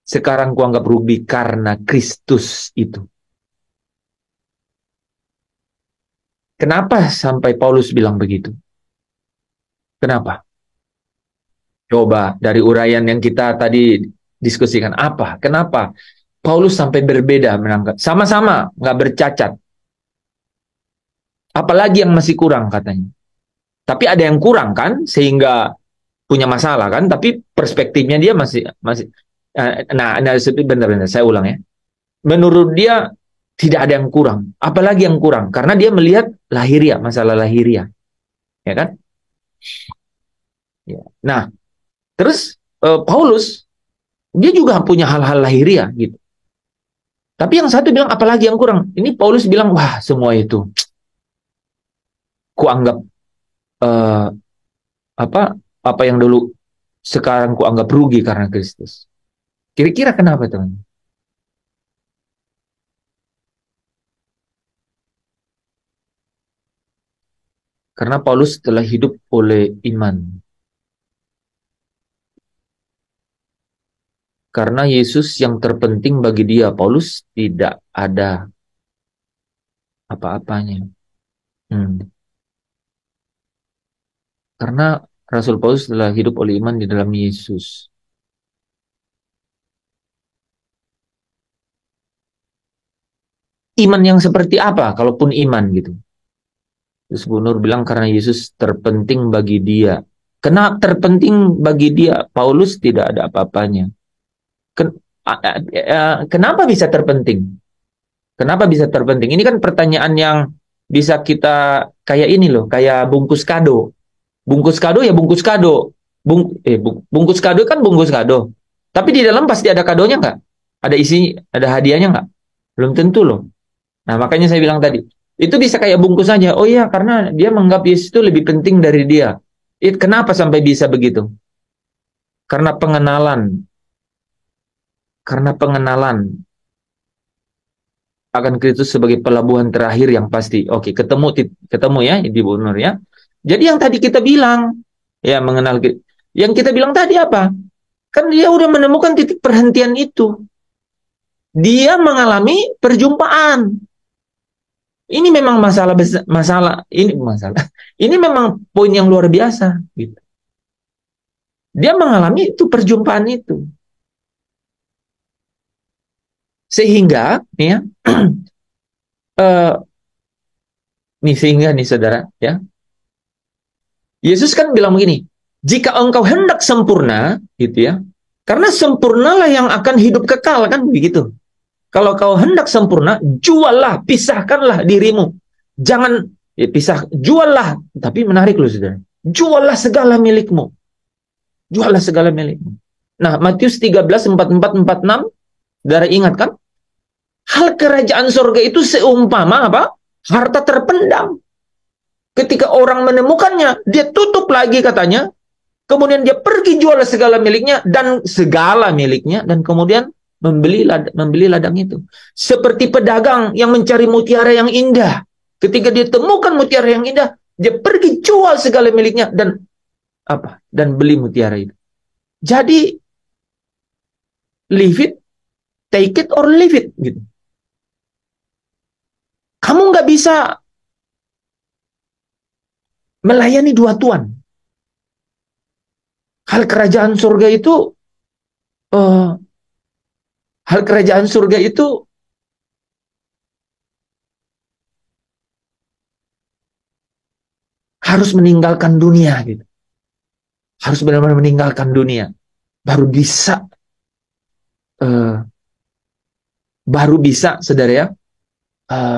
sekarang kuanggap rugi karena Kristus itu. Kenapa sampai Paulus bilang begitu? Kenapa? Coba dari uraian yang kita tadi diskusikan, apa? Kenapa Paulus sampai berbeda menangkap? Sama-sama nggak bercacat. Apalagi yang masih kurang katanya. Tapi ada yang kurang kan, sehingga punya masalah kan. Tapi perspektifnya dia masih masih. Nah, benar-benar saya ulang ya. Menurut dia tidak ada yang kurang. Apalagi yang kurang, karena dia melihat lahiriah, masalah lahiriah, ya kan? Ya. Nah, terus Paulus dia juga punya hal-hal lahiriah gitu. Tapi yang satu bilang apalagi yang kurang. Ini Paulus bilang, wah semua itu kuanggap eh, apa apa yang dulu sekarang kuanggap rugi karena Kristus. Kira-kira kenapa teman? Karena Paulus telah hidup oleh iman. Karena Yesus yang terpenting bagi dia, Paulus tidak ada apa-apanya. Hmm. Karena Rasul Paulus telah hidup oleh iman di dalam Yesus. Iman yang seperti apa? Kalaupun iman gitu. Terus Bu Nur bilang karena Yesus terpenting bagi dia. Kenapa terpenting bagi dia? Paulus tidak ada apa-apanya. Ken, kenapa bisa terpenting? Kenapa bisa terpenting? Ini kan pertanyaan yang bisa kita kayak ini loh, kayak bungkus kado. Bungkus kado ya bungkus kado. Bungkus kado kan bungkus kado. Tapi di dalam pasti ada kadonya nggak? Ada isi, ada hadiahnya nggak? Belum tentu loh. Nah makanya saya bilang tadi, itu bisa kayak bungkus saja. Oh iya, karena dia menganggap Yesus itu lebih penting dari dia. Kenapa sampai bisa begitu? Karena pengenalan. Karena pengenalan akan Kristus sebagai pelabuhan terakhir yang pasti. Oke, ketemu ya di Bu Nur ya. Jadi yang tadi kita bilang, ya mengenal, yang kita bilang tadi apa? Kan dia udah menemukan titik perhentian itu. Dia mengalami perjumpaan. Ini memang masalah. Ini memang poin yang luar biasa. Gitu. Dia mengalami itu perjumpaan itu. Sehingga, ya, sehingga nih saudara, ya, Yesus kan bilang begini, jika engkau hendak sempurna, gitu ya, karena sempurnalah yang akan hidup kekal, kan begitu. Kalau kau hendak sempurna, juallah, pisahkanlah dirimu. Jangan juallah, tapi menarik loh saudara. Juallah segala milikmu. Juallah segala milikmu. Nah, Matius 13:44-46, saudara ingat kan? Hal kerajaan surga itu seumpama apa? Harta terpendam. Ketika orang menemukannya, dia tutup lagi katanya. Kemudian dia pergi jual segala miliknya, dan kemudian membeli ladang itu. Seperti pedagang yang mencari mutiara yang indah. Ketika dia temukan mutiara yang indah, dia pergi jual segala miliknya dan beli mutiara itu. Jadi leave it, take it or leave it gitu. Kamu nggak bisa melayani dua tuan. Hal kerajaan surga itu harus meninggalkan dunia gitu. Harus benar-benar meninggalkan dunia. Baru bisa saudara ya,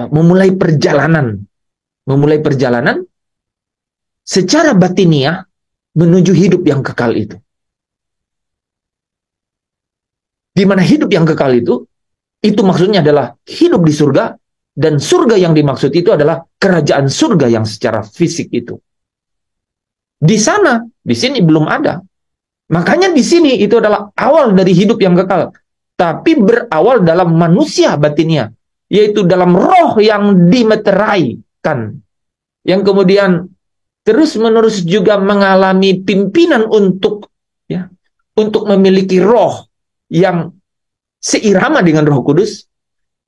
memulai perjalanan secara batiniah menuju hidup yang kekal itu. Di mana hidup yang kekal itu maksudnya adalah hidup di surga, dan surga yang dimaksud itu adalah kerajaan surga yang secara fisik itu. Di sini belum ada. Makanya di sini itu adalah awal dari hidup yang kekal. Tapi berawal dalam manusia batiniah, yaitu dalam roh yang dimeteraikan, yang kemudian terus-menerus juga mengalami pimpinan untuk memiliki roh yang seirama dengan Roh Kudus,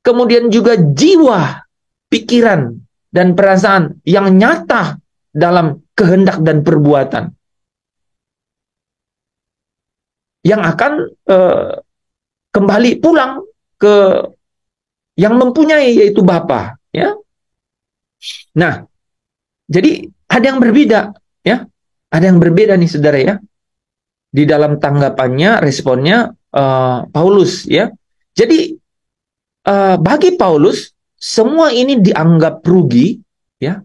kemudian juga jiwa, pikiran, dan perasaan yang nyata dalam kehendak dan perbuatan yang akan kembali pulang ke yang mempunyai, yaitu Bapa, ya. Nah, jadi ada yang berbeda, ya. Ada yang berbeda nih, saudara, ya. Di dalam tanggapannya, responnya Paulus, ya. Jadi bagi Paulus semua ini dianggap rugi, ya,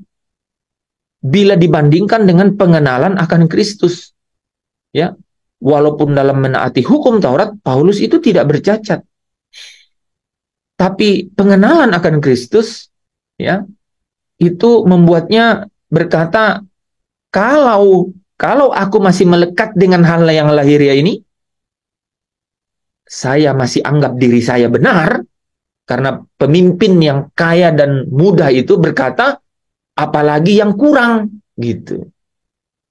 bila dibandingkan dengan pengenalan akan Kristus, ya. Walaupun dalam menaati hukum Taurat, Paulus itu tidak bercacat, tapi pengenalan akan Kristus, ya, itu membuatnya berkata, kalau aku masih melekat dengan hal yang lahiriah ini, saya masih anggap diri saya benar, karena pemimpin yang kaya dan mudah itu berkata, apalagi yang kurang, gitu.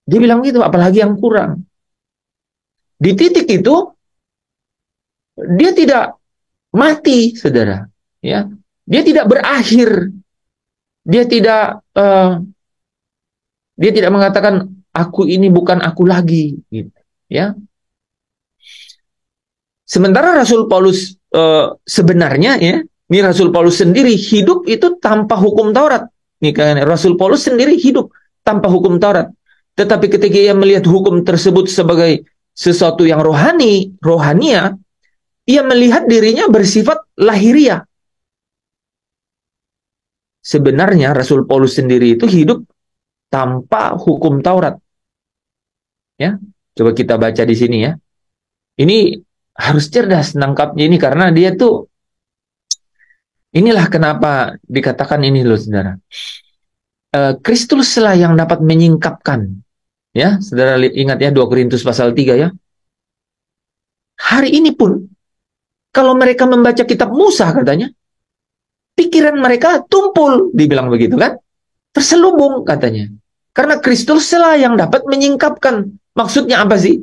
Dia bilang gitu, apalagi yang kurang. Di titik itu, dia tidak mati, saudara. Ya, dia tidak berakhir. Dia tidak mengatakan, aku ini bukan aku lagi, gitu. Ya. Sementara Rasul Paulus sebenarnya, ya, ini Rasul Paulus sendiri hidup itu tanpa hukum Taurat. Nih kan, Rasul Paulus sendiri hidup tanpa hukum Taurat. Tetapi ketika ia melihat hukum tersebut sebagai sesuatu yang rohania, ia melihat dirinya bersifat lahiriah. Sebenarnya Rasul Paulus sendiri itu hidup tanpa hukum Taurat. Ya, coba kita baca di sini, ya. Ini harus cerdas nangkapnya ini, karena dia tuh, inilah kenapa dikatakan ini loh, saudara. Kristuslah yang dapat menyingkapkan, ya, saudara ingat ya 2 Korintus pasal 3, ya. Hari ini pun kalau mereka membaca kitab Musa, katanya, pikiran mereka tumpul, dibilang begitu kan? Terselubung, katanya. Karena Kristuslah yang dapat menyingkapkan. Maksudnya apa sih?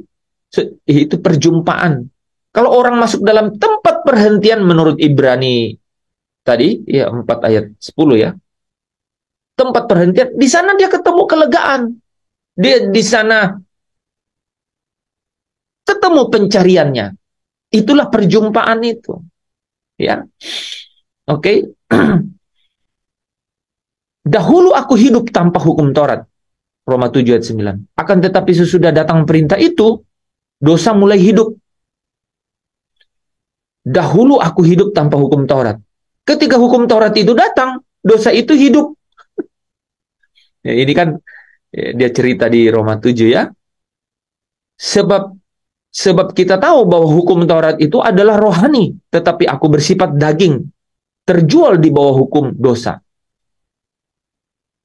Itu perjumpaan. Kalau orang masuk dalam tempat perhentian menurut Ibrani tadi, ya 4 ayat 10, ya. Tempat perhentian, di sana dia ketemu kelegaan. Dia di sana ketemu pencariannya. Itulah perjumpaan itu. Ya. Oke. Dahulu aku hidup tanpa hukum Taurat. Roma 7 ayat 9. Akan tetapi sesudah datang perintah itu, dosa mulai hidup. Dahulu aku hidup tanpa hukum Taurat. Ketika hukum Taurat itu datang, dosa itu hidup. Ya, ini kan dia cerita di Roma 7, ya. Sebab kita tahu bahwa hukum Taurat itu adalah rohani, tetapi aku bersifat daging, terjual di bawah hukum dosa.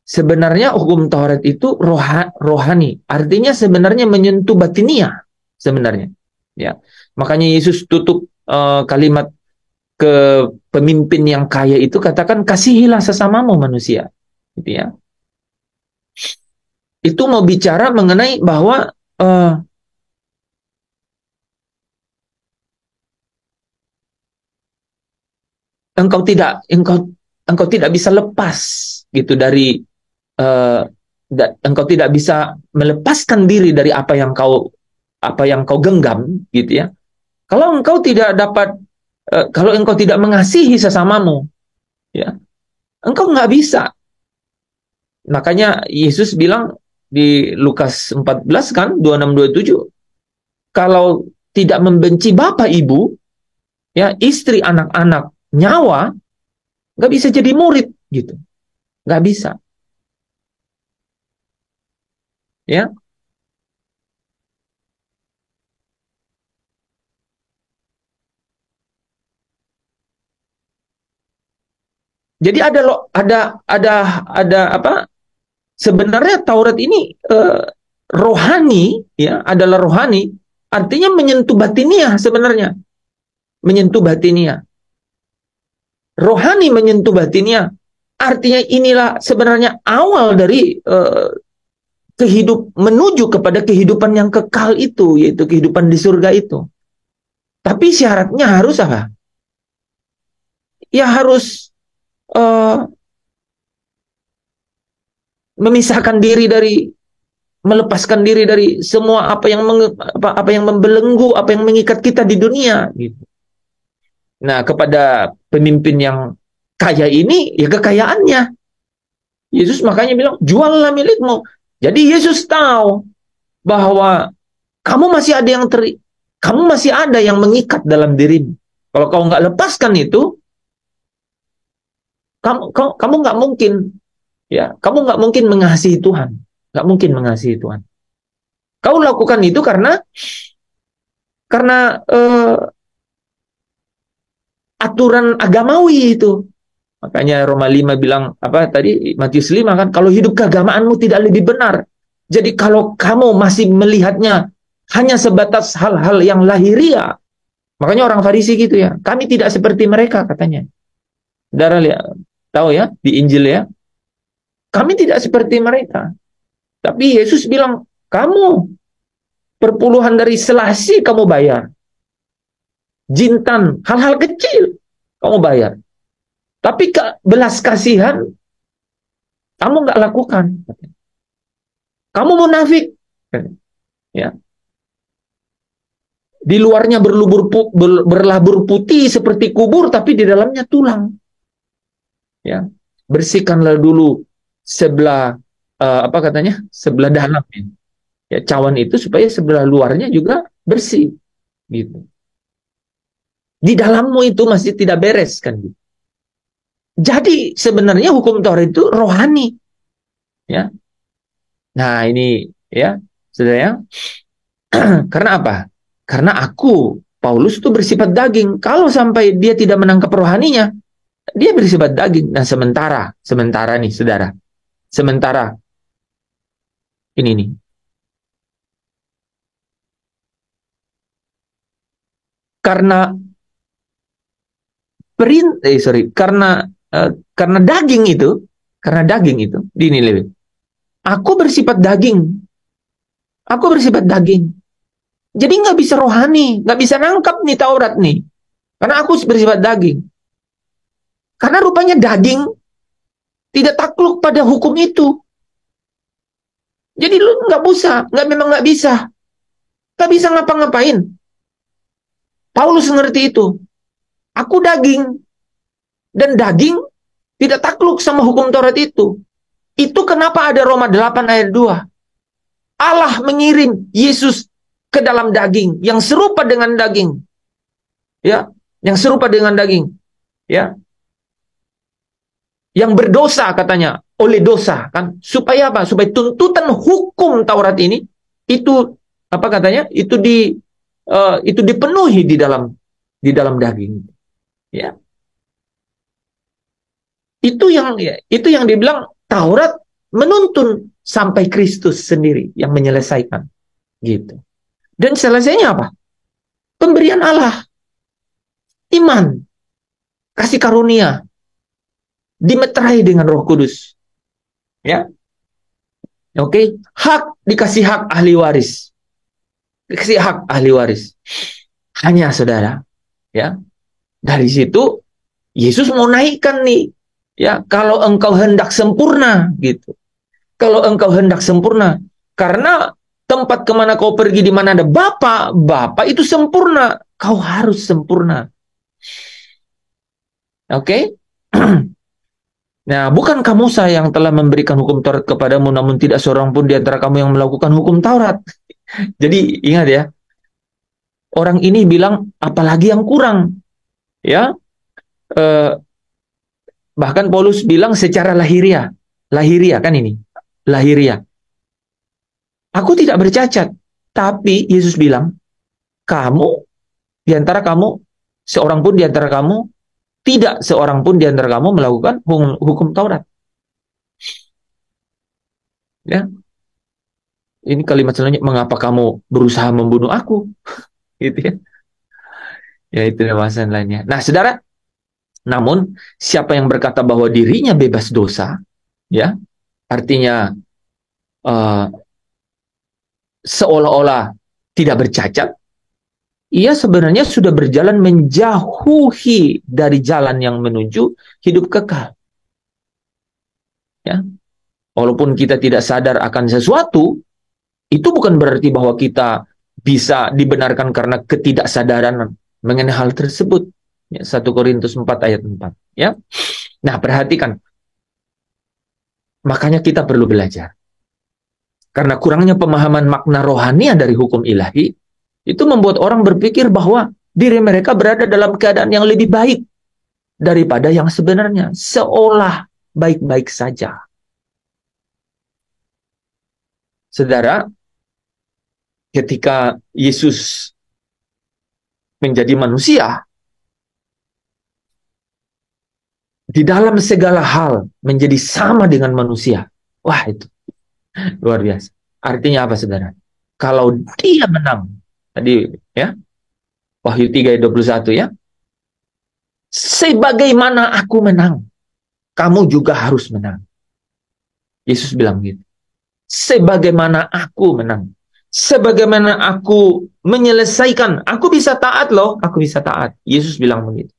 Sebenarnya hukum Taurat itu rohani, artinya sebenarnya menyentuh batinia, sebenarnya. Ya, makanya Yesus tutup kalimat ke pemimpin yang kaya itu, katakan kasihilah sesamamu manusia, gitu, ya. Itu mau bicara mengenai bahwa engkau tidak bisa lepas, gitu, dari engkau tidak bisa melepaskan diri dari apa yang kau genggam, gitu, ya. Kalau engkau tidak mengasihi sesamamu, ya, engkau nggak bisa. Makanya Yesus bilang di Lukas 14 kan, 26-27, kalau tidak membenci bapak ibu, ya, istri, anak-anak, nyawa, nggak bisa jadi murid, gitu, nggak bisa, ya. Jadi ada apa? Sebenarnya Taurat ini rohani, ya, adalah rohani, artinya menyentuh batinia sebenarnya, menyentuh batinia. Rohani menyentuh batinia. Artinya inilah sebenarnya awal dari menuju kepada kehidupan yang kekal itu, yaitu kehidupan di surga itu. Tapi syaratnya harus apa? Ya harus uh, memisahkan diri dari, melepaskan diri dari semua apa yang membelenggu, apa yang mengikat kita di dunia. Gitu. Nah, kepada pemimpin yang kaya ini, ya kekayaannya. Yesus makanya bilang, juallah milikmu. Jadi Yesus tahu bahwa kamu masih ada yang mengikat dalam dirimu. Kalau kau nggak lepaskan itu, kamu nggak mungkin, ya, kamu nggak mungkin mengasihi Tuhan, nggak mungkin mengasihi Tuhan. Kau lakukan itu karena aturan agamawi itu. Makanya Roma 5 bilang apa tadi, Matius 5 kan, kalau hidup keagamaanmu tidak lebih benar. Jadi kalau kamu masih melihatnya hanya sebatas hal-hal yang lahiriah, makanya orang Farisi gitu ya, kami tidak seperti mereka katanya. Saudara lihat, tahu ya di Injil ya, kami tidak seperti mereka. Tapi Yesus bilang, kamu perpuluhan dari selasi kamu bayar. Jintan, hal-hal kecil kamu bayar. Tapi belas kasihan kamu nggak lakukan. Kamu munafik. Ya. Di luarnya berlabur putih seperti kubur, tapi di dalamnya tulang. Ya. Bersihkanlah dulu sebelah apa katanya? Sebelah dalam ya, cawan itu supaya sebelah luarnya juga bersih gitu. Di dalammu itu masih tidak beres kan gitu. Jadi sebenarnya hukum Taurat itu rohani. Ya. Nah, ini ya, Saudara ya. Karena apa? Karena Paulus itu bersifat daging. Kalau sampai dia tidak menangkap rohaninya, dia bersifat daging. Nah, sementara nih, Saudara. Sementara ini nih. Karena karena daging itu, ini lebih. Aku bersifat daging. Jadi nggak bisa rohani, nggak bisa nangkap nih Taurat nih. Karena aku bersifat daging. Karena rupanya daging tidak takluk pada hukum itu. Jadi lu memang nggak bisa. Nggak bisa ngapa-ngapain. Paulus ngerti itu. Aku daging. Dan daging tidak takluk sama hukum Taurat itu. Itu kenapa ada Roma 8 ayat 2. Allah mengirim Yesus ke dalam daging yang serupa dengan daging. Ya, yang serupa dengan daging. Ya. Yang berdosa katanya oleh dosa kan, supaya apa? Supaya tuntutan hukum Taurat ini itu apa katanya? Itu dipenuhi di dalam daging. Ya. Itu yang dibilang Taurat menuntun sampai Kristus sendiri yang menyelesaikan gitu. Dan selesainya apa? Pemberian Allah, iman, kasih karunia, dimeterai dengan Roh Kudus. Ya. Oke, dikasih hak ahli waris. Dikasih hak ahli waris. Hanya Saudara, ya. Dari situ Yesus mau naikkan nih. Ya, kalau engkau hendak sempurna gitu. Kalau engkau hendak sempurna, karena tempat kemana kau pergi, di mana ada Bapa itu sempurna. Kau harus sempurna. Oke? Nah, bukankah Musa yang telah memberikan hukum Taurat kepadamu, namun tidak seorang pun di antara kamu yang melakukan hukum Taurat? Jadi ingat ya, orang ini bilang apalagi yang kurang, ya. Bahkan Paulus bilang secara lahiriah kan ini, lahiriah. Aku tidak bercacat, tapi Yesus bilang, tidak seorang pun di antara kamu melakukan hukum Taurat. Ya, ini kalimat selanjutnya, mengapa kamu berusaha membunuh aku? Gitu ya. Ya itu bahasan lainnya. Nah, Saudara, Namun, siapa yang berkata bahwa dirinya bebas dosa, ya, artinya uh, seolah-olah tidak bercacat, ia sebenarnya sudah berjalan menjauhi dari jalan yang menuju hidup kekal. Ya, walaupun kita tidak sadar akan sesuatu, itu bukan berarti bahwa kita bisa dibenarkan karena ketidaksadaran mengenai hal tersebut. Ya, 1 Korintus 4 ayat 4. Ya. Nah, perhatikan. Makanya kita perlu belajar. Karena kurangnya pemahaman makna rohania dari hukum ilahi, itu membuat orang berpikir bahwa diri mereka berada dalam keadaan yang lebih baik daripada yang sebenarnya. Seolah baik-baik saja. Saudara, ketika Yesus menjadi manusia, di dalam segala hal menjadi sama dengan manusia. Wah, itu luar biasa. Artinya apa, saudara? Kalau dia menang, tadi ya, Wahyu 3 ayat 21 ya, sebagaimana aku menang, kamu juga harus menang. Yesus bilang gitu. Sebagaimana aku menang. Sebagaimana aku menyelesaikan. Aku bisa taat loh. Aku bisa taat. Yesus bilang begitu.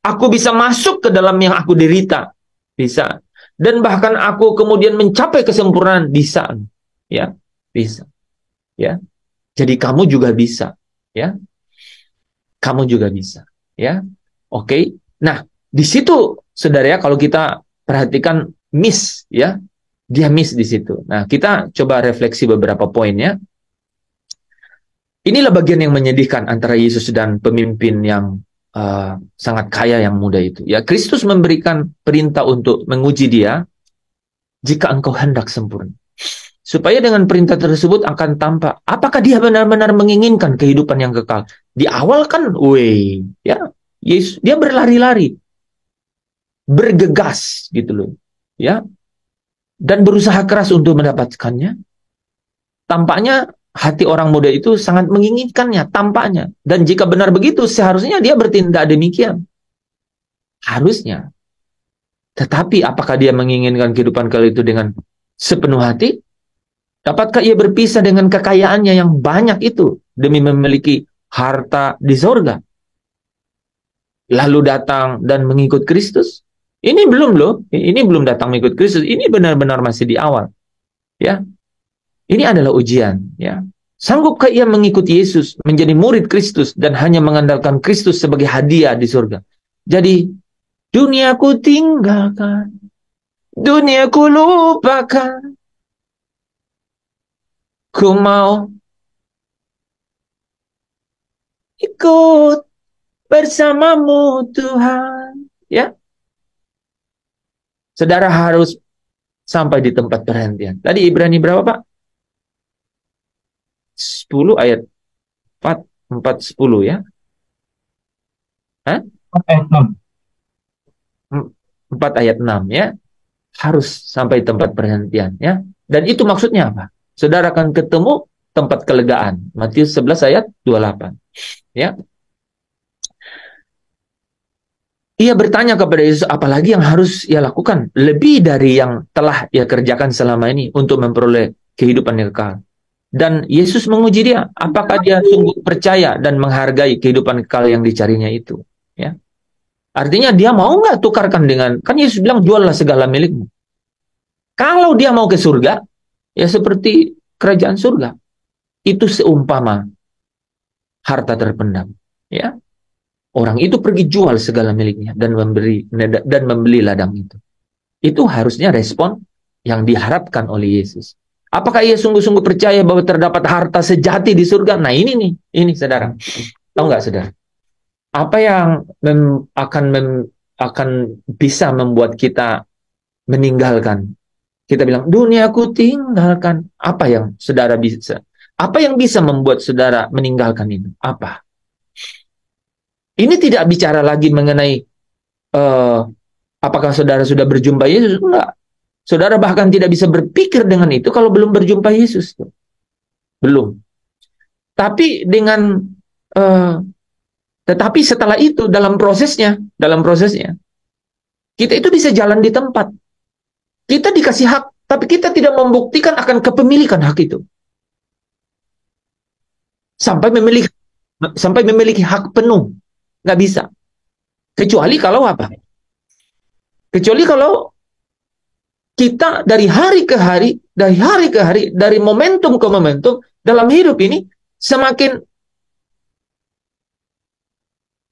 Aku bisa masuk ke dalam yang aku derita. Bisa. Dan bahkan aku kemudian mencapai kesempurnaan. Bisa. Ya. Bisa. Ya. Jadi kamu juga bisa. Ya. Kamu juga bisa. Ya. Oke. Nah, di situ saudara ya, kalau kita perhatikan miss ya. Dia miss di situ. Nah, kita coba refleksi beberapa poinnya. Inilah bagian yang menyedihkan antara Yesus dan pemimpin yang sangat kaya yang muda itu. Ya, Kristus memberikan perintah untuk menguji dia jika engkau hendak sempurna. Supaya dengan perintah tersebut akan tampak apakah dia benar-benar menginginkan kehidupan yang kekal. Di awal kan, ya, Yesus dia berlari-lari, bergegas gitu loh. Ya, dan berusaha keras untuk mendapatkannya. Tampaknya hati orang muda itu sangat menginginkannya, tampaknya. Dan jika benar begitu, seharusnya dia bertindak demikian. Harusnya. Tetapi apakah dia menginginkan kehidupan kali itu dengan sepenuh hati? Dapatkah ia berpisah dengan kekayaannya yang banyak itu demi memiliki harta di sorga? Lalu datang dan mengikut Kristus? Ini belum loh, ini belum datang mengikut Kristus. Ini benar-benar masih di awal. Ya, ini adalah ujian. Ya, sanggupkah ia mengikuti Yesus, menjadi murid Kristus dan hanya mengandalkan Kristus sebagai hadiah di surga? Jadi dunia ku tinggalkan, dunia ku lupakan, ku mau ikut bersamamu Tuhan. Ya, saudara harus sampai di tempat perhentian. Tadi Ibrani berapa Pak? 10 ayat 4, 10 ya. Hah? 4 ayat 6. 4 ayat 6 ya. Harus sampai tempat perhentian ya. Dan itu maksudnya apa? Saudara akan ketemu tempat kelegaan. Matius 11 ayat 28. Ya. Ia bertanya kepada Yesus, apalagi yang harus ia lakukan lebih dari yang telah ia kerjakan selama ini untuk memperoleh kehidupan yang kekal. Dan Yesus menguji dia, apakah dia sungguh percaya dan menghargai kehidupan kekal yang dicarinya itu. Ya. Artinya dia mau nggak tukarkan dengan, kan Yesus bilang juallah segala milikmu. Kalau dia mau ke surga, ya seperti kerajaan surga. Itu seumpama harta terpendam. Ya. Orang itu pergi jual segala miliknya dan membeli ladang itu. Itu harusnya respon yang diharapkan oleh Yesus. Apakah ia sungguh-sungguh percaya bahwa terdapat harta sejati di surga? Nah ini nih, ini saudara. Tahu nggak saudara? Apa yang akan bisa membuat kita meninggalkan? Kita bilang, duniaku tinggalkan. Apa yang saudara bisa? Apa yang bisa membuat saudara meninggalkan itu? Apa? Ini tidak bicara lagi mengenai apakah saudara sudah berjumpa Yesus? Enggak. Saudara bahkan tidak bisa berpikir dengan itu kalau belum berjumpa Yesus. Belum. Tapi tetapi setelah itu dalam prosesnya, Kita itu bisa jalan di tempat. Kita dikasih hak, tapi kita tidak membuktikan akan kepemilikan hak itu. Sampai memiliki hak penuh. Nggak bisa. Kecuali kalau apa? Kecuali kalau kita dari hari ke hari, dari momentum ke momentum, dalam hidup ini semakin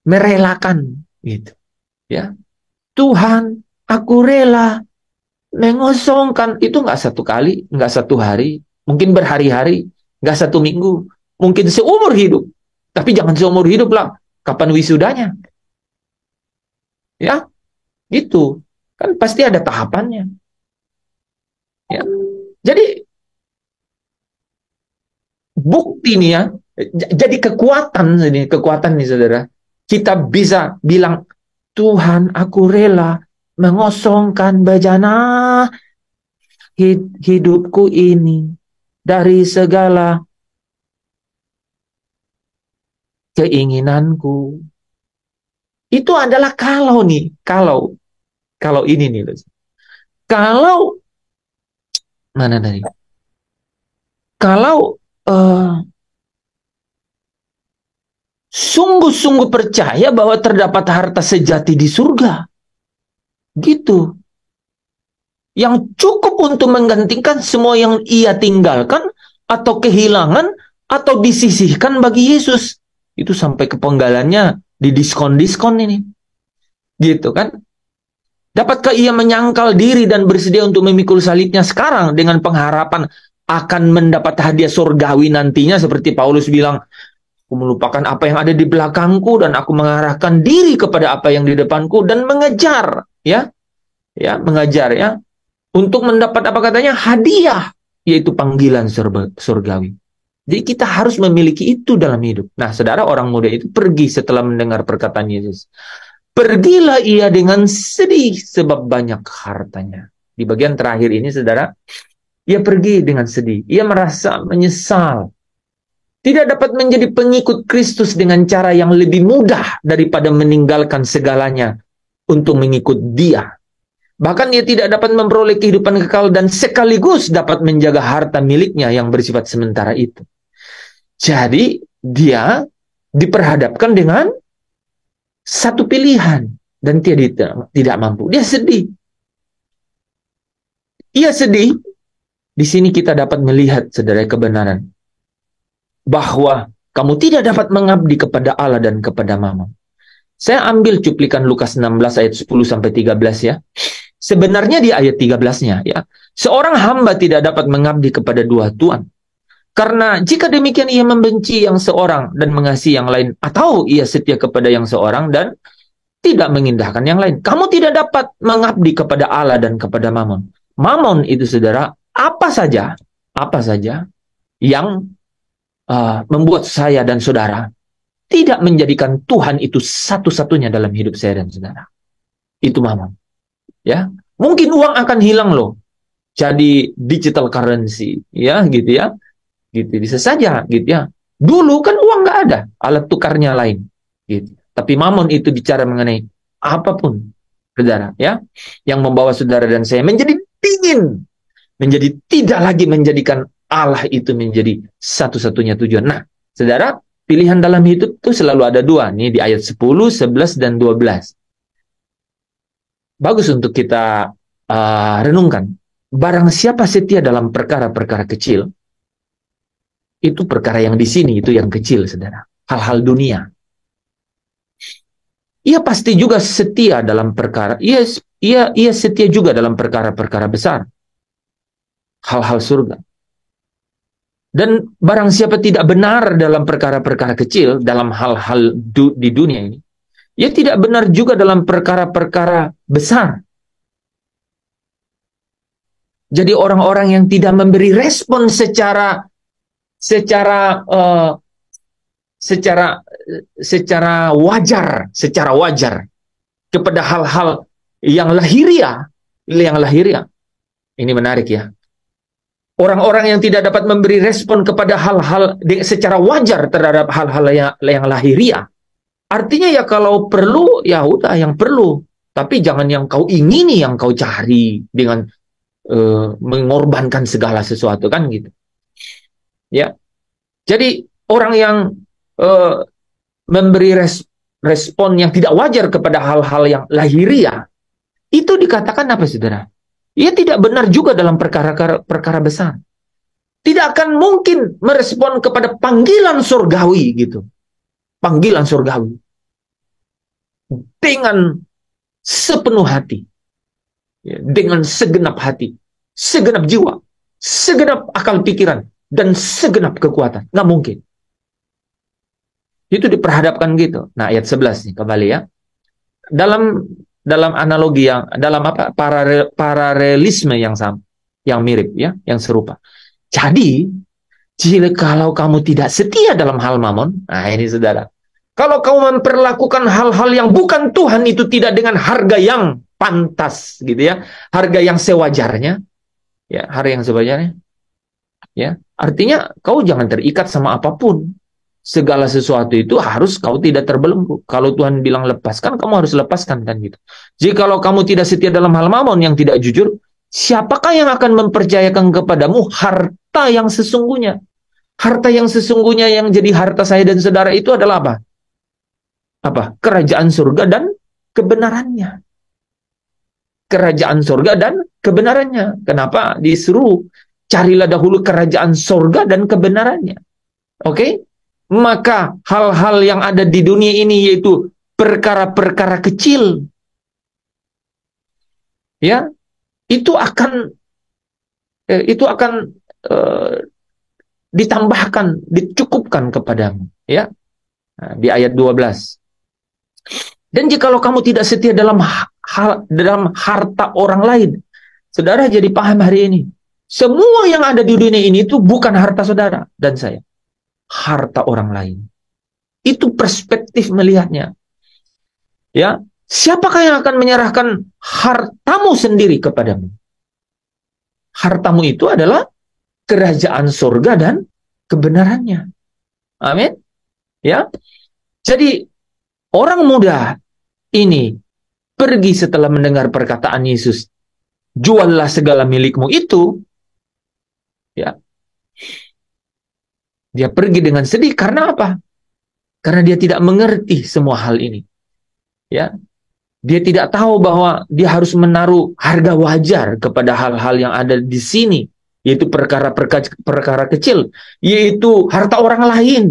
merelakan gitu. Ya. Tuhan, aku rela mengosongkan. Itu nggak satu kali, nggak satu hari, mungkin berhari-hari, nggak satu minggu, mungkin seumur hidup. Tapi jangan seumur hidup lah. Kapan wisudanya? Ya, gitu. Kan pasti ada tahapannya. Ya. Jadi bukti nih ya, jadi kekuatan nih saudara. Kita bisa bilang, Tuhan, aku rela mengosongkan bejana hidupku ini dari segala keinginanku. Itu adalah kalau ini nih. Kalau mana tadi? Kalau sungguh-sungguh percaya bahwa terdapat harta sejati di surga. Gitu. Yang cukup untuk menggantikan semua yang ia tinggalkan atau kehilangan atau disisihkan bagi Yesus. Itu sampai kepenggalannya di diskon-diskon ini. Gitu kan? Dapatkah ia menyangkal diri dan bersedia untuk memikul salibnya sekarang dengan pengharapan akan mendapat hadiah surgawi nantinya, seperti Paulus bilang, aku melupakan apa yang ada di belakangku dan aku mengarahkan diri kepada apa yang di depanku dan mengejar, mengejar untuk mendapat apa katanya, hadiah, yaitu panggilan surgawi. Jadi kita harus memiliki itu dalam hidup. Nah, saudara, orang muda itu pergi setelah mendengar perkataan Yesus. Pergilah ia dengan sedih sebab banyak hartanya. Di bagian terakhir ini, saudara, ia pergi dengan sedih. Ia merasa menyesal. Tidak dapat menjadi pengikut Kristus dengan cara yang lebih mudah daripada meninggalkan segalanya untuk mengikut Dia. Bahkan ia tidak dapat memperoleh kehidupan kekal dan sekaligus dapat menjaga harta miliknya yang bersifat sementara itu. Jadi, dia diperhadapkan dengan satu pilihan dan dia tidak mampu. Dia sedih. Ia sedih. Di sini kita dapat melihat, saudara, kebenaran bahwa kamu tidak dapat mengabdi kepada Allah dan kepada Mammon. Saya ambil cuplikan Lukas 16 ayat 10 sampai 13 ya. Sebenarnya di ayat 13-nya ya, seorang hamba tidak dapat mengabdi kepada dua tuan. Karena jika demikian ia membenci yang seorang dan mengasihi yang lain, atau ia setia kepada yang seorang dan tidak mengindahkan yang lain. Kamu tidak dapat mengabdi kepada Allah dan kepada Mammon. Mammon itu, saudara, apa saja yang membuat saya dan saudara tidak menjadikan Tuhan itu satu-satunya dalam hidup saya dan saudara. Itu Mammon. Ya, mungkin uang akan hilang loh. Jadi digital currency, ya, gitu ya. Gitu, bisa saja gitu ya. Dulu kan uang nggak ada, alat tukarnya lain gitu. Tapi Mammon itu bicara mengenai apapun, saudara, ya, yang membawa saudara dan saya menjadi dingin, menjadi tidak lagi menjadikan Allah itu menjadi satu-satunya tujuan. Nah, saudara, pilihan dalam hidup itu selalu ada dua nih, di ayat 10, 11 dan 12. Bagus untuk kita renungkan. Barang siapa setia dalam perkara-perkara kecil, itu perkara yang di sini, itu yang kecil, saudara. Hal-hal dunia. Ia pasti juga setia dalam perkara, ia setia juga dalam perkara-perkara besar. Hal-hal surga. Dan barang siapa tidak benar dalam perkara-perkara kecil, dalam hal-hal di dunia ini, ia tidak benar juga dalam perkara-perkara besar. Jadi orang-orang yang tidak memberi respon secara wajar kepada hal-hal yang lahiriah. Ini menarik ya. Orang-orang yang tidak dapat memberi respon kepada hal-hal secara wajar terhadap hal-hal yang lahiriah. Artinya ya kalau perlu, ya udah yang perlu. Tapi jangan yang kau ingini, yang kau cari dengan mengorbankan segala sesuatu kan gitu. Ya, jadi orang yang uh, memberi respon yang tidak wajar kepada hal-hal yang lahiriah, itu dikatakan apa, saudara? Ia tidak benar juga dalam perkara besar. Tidak akan mungkin merespon kepada panggilan surgawi gitu. Panggilan surgawi. Dengan sepenuh hati. Ya, dengan segenap hati. Segenap jiwa. Segenap akal pikiran. Dan segenap kekuatan. Nggak mungkin. Itu diperhadapkan gitu. Nah, ayat 11 nih kembali ya. Dalam analogi yang dalam apa? Paralelisme yang sama, yang mirip ya, yang serupa. Jadi, jika kalau kamu tidak setia dalam hal mamon, nah ini saudara. Kalau kamu memperlakukan hal-hal yang bukan Tuhan itu tidak dengan harga yang pantas gitu ya, harga yang sewajarnya, ya, harga yang sewajarnya, ya. Artinya kau jangan terikat sama apapun. Segala sesuatu itu harus kau tidak terbelenggu. Kalau Tuhan bilang lepaskan, kamu harus lepaskan kan gitu. Jika kalau kamu tidak setia dalam hal mamon yang tidak jujur, siapakah yang akan mempercayakan kepadamu harta yang sesungguhnya? Harta yang sesungguhnya yang jadi harta saya dan saudara itu adalah apa? Apa? Kerajaan surga dan kebenarannya. Kerajaan surga dan kebenarannya. Kenapa disuruh carilah dahulu kerajaan surga dan kebenarannya? Oke? Maka hal-hal yang ada di dunia ini yaitu perkara-perkara kecil, ya, itu akan uh, ditambahkan, dicukupkan kepadamu, ya. Nah, di ayat 12. Dan jikalau kamu tidak setia dalam harta orang lain, saudara jadi paham hari ini. Semua yang ada di dunia ini itu bukan harta saudara dan saya. Harta orang lain. Itu perspektif melihatnya. Ya, siapakah yang akan menyerahkan hartamu sendiri kepadamu? Hartamu itu adalah kerajaan surga dan kebenarannya. Amin. Ya. Jadi orang muda ini pergi setelah mendengar perkataan Yesus, juallah segala milikmu itu, ya. Dia pergi dengan sedih karena apa? Karena dia tidak mengerti semua hal ini. Ya. Dia tidak tahu bahwa dia harus menaruh harga wajar kepada hal-hal yang ada di sini, yaitu perkara kecil, yaitu harta orang lain.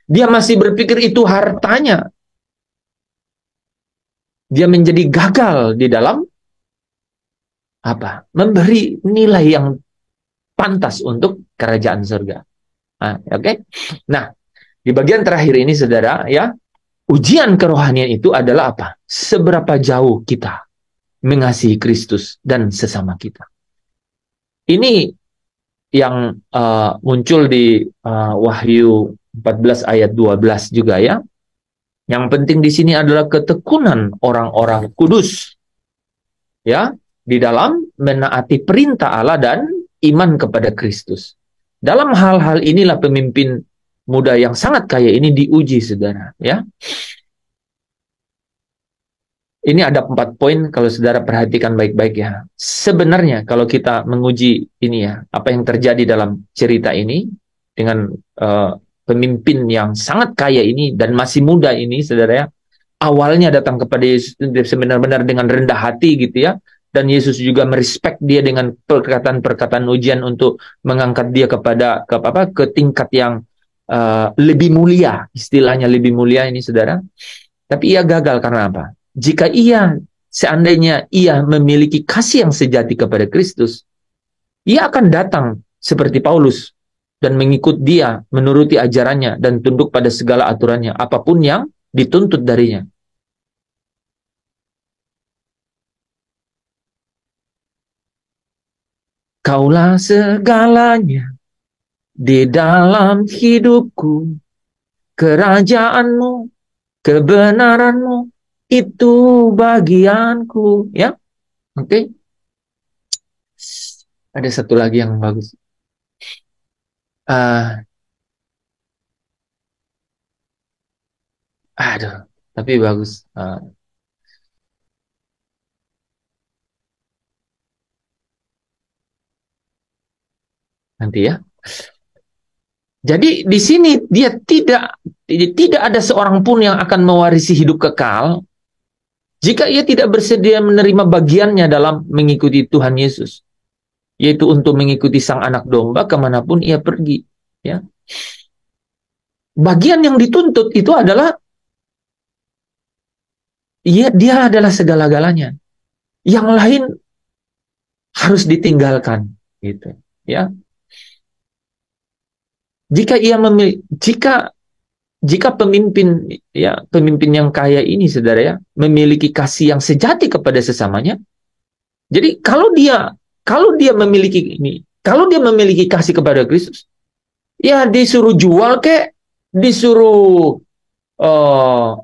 Dia masih berpikir itu hartanya. Dia menjadi gagal di dalam apa? Memberi nilai yang pantas untuk kerajaan surga. Nah, oke? Nah, di bagian terakhir ini saudara, ya, ujian kerohanian itu adalah apa? Seberapa jauh kita mengasihi Kristus dan sesama kita. Ini yang muncul di Wahyu 14 ayat 12 juga ya. Yang penting di sini adalah ketekunan orang-orang kudus. Ya, di dalam menaati perintah Allah dan iman kepada Kristus. Dalam hal-hal inilah pemimpin muda yang sangat kaya ini diuji, saudara. Ya, ini ada 4 poin kalau saudara perhatikan baik-baik ya. Sebenarnya kalau kita menguji ini ya, apa yang terjadi dalam cerita ini dengan pemimpin yang sangat kaya ini dan masih muda ini, saudara ya, awalnya datang kepada Yesus sebenar-benar dengan rendah hati gitu ya. Dan Yesus juga merespek dia dengan perkataan-perkataan ujian untuk mengangkat dia ke tingkat yang lebih mulia, istilahnya lebih mulia ini saudara. Tapi ia gagal karena apa? Jika seandainya ia memiliki kasih yang sejati kepada Kristus, ia akan datang seperti Paulus dan mengikut dia, menuruti ajarannya dan tunduk pada segala aturannya, apapun yang dituntut darinya. Kaulah segalanya di dalam hidupku, kerajaanmu, kebenaranmu, itu bagianku. Ya, oke. Ada satu lagi yang bagus. Aduh, tapi bagus. nanti ya. Jadi di sini dia tidak ada seorang pun yang akan mewarisi hidup kekal jika ia tidak bersedia menerima bagiannya dalam mengikuti Tuhan Yesus, yaitu untuk mengikuti Sang Anak Domba kemanapun ia pergi. Ya, bagian yang dituntut itu adalah dia adalah segala-galanya. Yang lain harus ditinggalkan, gitu. Ya, jika pemimpin yang kaya ini, saudara ya, memiliki kasih yang sejati kepada sesamanya. Jadi kalau dia memiliki kasih kepada Kristus, ya disuruh jual kek, disuruh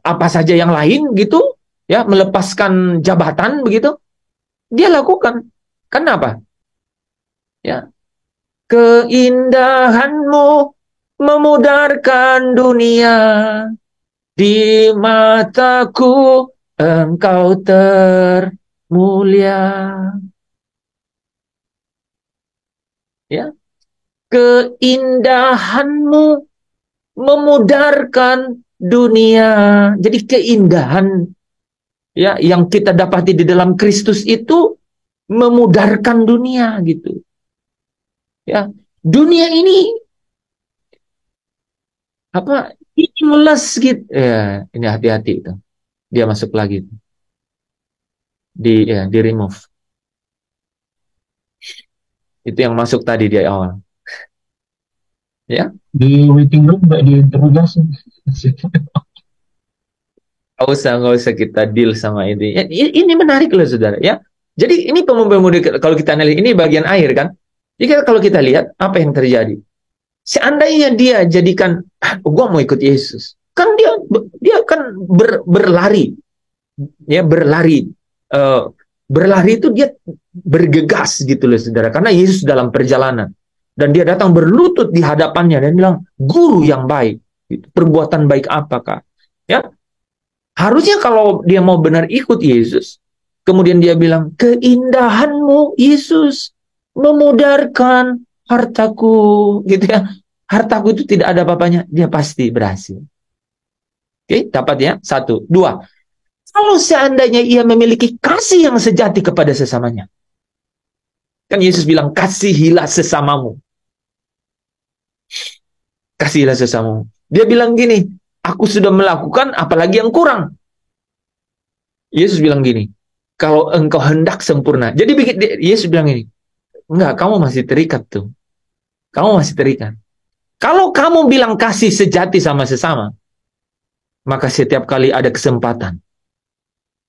apa saja yang lain gitu, ya melepaskan jabatan begitu, dia lakukan. Kenapa? Ya, keindahanmu memudarkan dunia, di mataku engkau termulia. Ya, keindahanmu memudarkan dunia. Jadi keindahan ya yang kita dapati di dalam Kristus itu memudarkan dunia gitu. Ya, dunia ini meaningless gitu. Ya, ini hati-hati itu. Dia masuk lagi di remove. Itu yang masuk tadi di awal. Ya. Di waiting room nggak diinterogasi. Nggak usah kita deal sama ini. Ya, ini menarik loh, saudara. Ya, jadi ini pemuda-pemudi, kalau kita analisis ini bagian akhir kan. Jadi kalau kita lihat apa yang terjadi, seandainya dia jadikan, gue mau ikut Yesus, kan dia kan berlari, ya berlari itu dia bergegas gitu loh, saudara. Karena Yesus dalam perjalanan dan dia datang berlutut di hadapannya dan bilang, guru yang baik, perbuatan baik apakah? Ya. Harusnya kalau dia mau benar ikut Yesus, kemudian dia bilang, keindahanmu Yesus memudarkan hartaku, gitu ya. Hartaku itu tidak ada apa-apanya, dia pasti berhasil. Oke, dapat ya? 1, 2. Kalau seandainya ia memiliki kasih yang sejati kepada sesamanya, kan Yesus bilang, kasihilah sesamamu. Kasihilah sesamamu. Dia bilang gini, aku sudah melakukan, apalagi yang kurang. Yesus bilang gini, kalau engkau hendak sempurna. Jadi Yesus bilang gini, enggak, kamu masih terikat tuh. Kamu masih terikat. Kalau kamu bilang kasih sejati sama sesama, maka setiap kali ada kesempatan,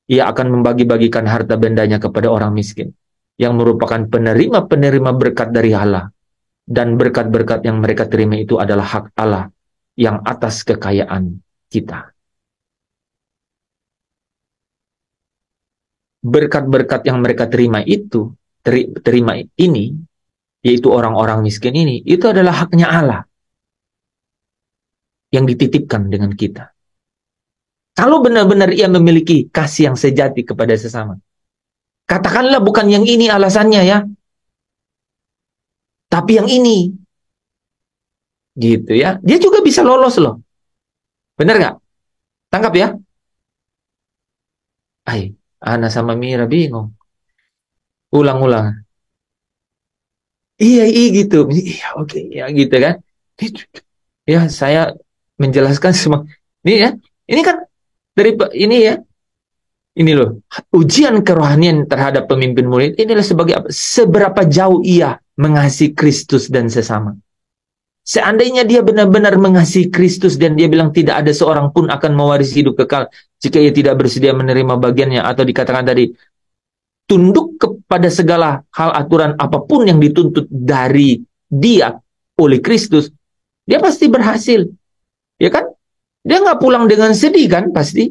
ia akan membagi-bagikan harta bendanya kepada orang miskin, yang merupakan penerima-penerima berkat dari Allah. Dan berkat-berkat yang mereka terima itu adalah hak Allah yang atas kekayaan kita. Berkat-berkat yang mereka terima ini, yaitu orang-orang miskin ini, itu adalah haknya Allah yang dititipkan dengan kita. Kalau benar-benar ia memiliki kasih yang sejati kepada sesama, katakanlah bukan yang ini alasannya ya, tapi yang ini, gitu ya, dia juga bisa lolos loh. Benar nggak? Tangkap ya? Ana sama Mira bingung. Ulang-ulang. Iya gitu. Iya, oke, ya gitu kan. Ya, saya menjelaskan semua. Ini ya, ini kan dari ini ya. Ini loh, ujian kerohanian terhadap pemimpin murid inilah sebagai apa? Seberapa jauh ia mengasihi Kristus dan sesama. Seandainya dia benar-benar mengasihi Kristus dan dia bilang tidak ada seorang pun akan mewarisi hidup kekal jika ia tidak bersedia menerima bagiannya, atau dikatakan tadi, tunduk kepada segala hal aturan apapun yang dituntut dari dia oleh Kristus, dia pasti berhasil. Ya kan? Dia nggak pulang dengan sedih kan? Pasti.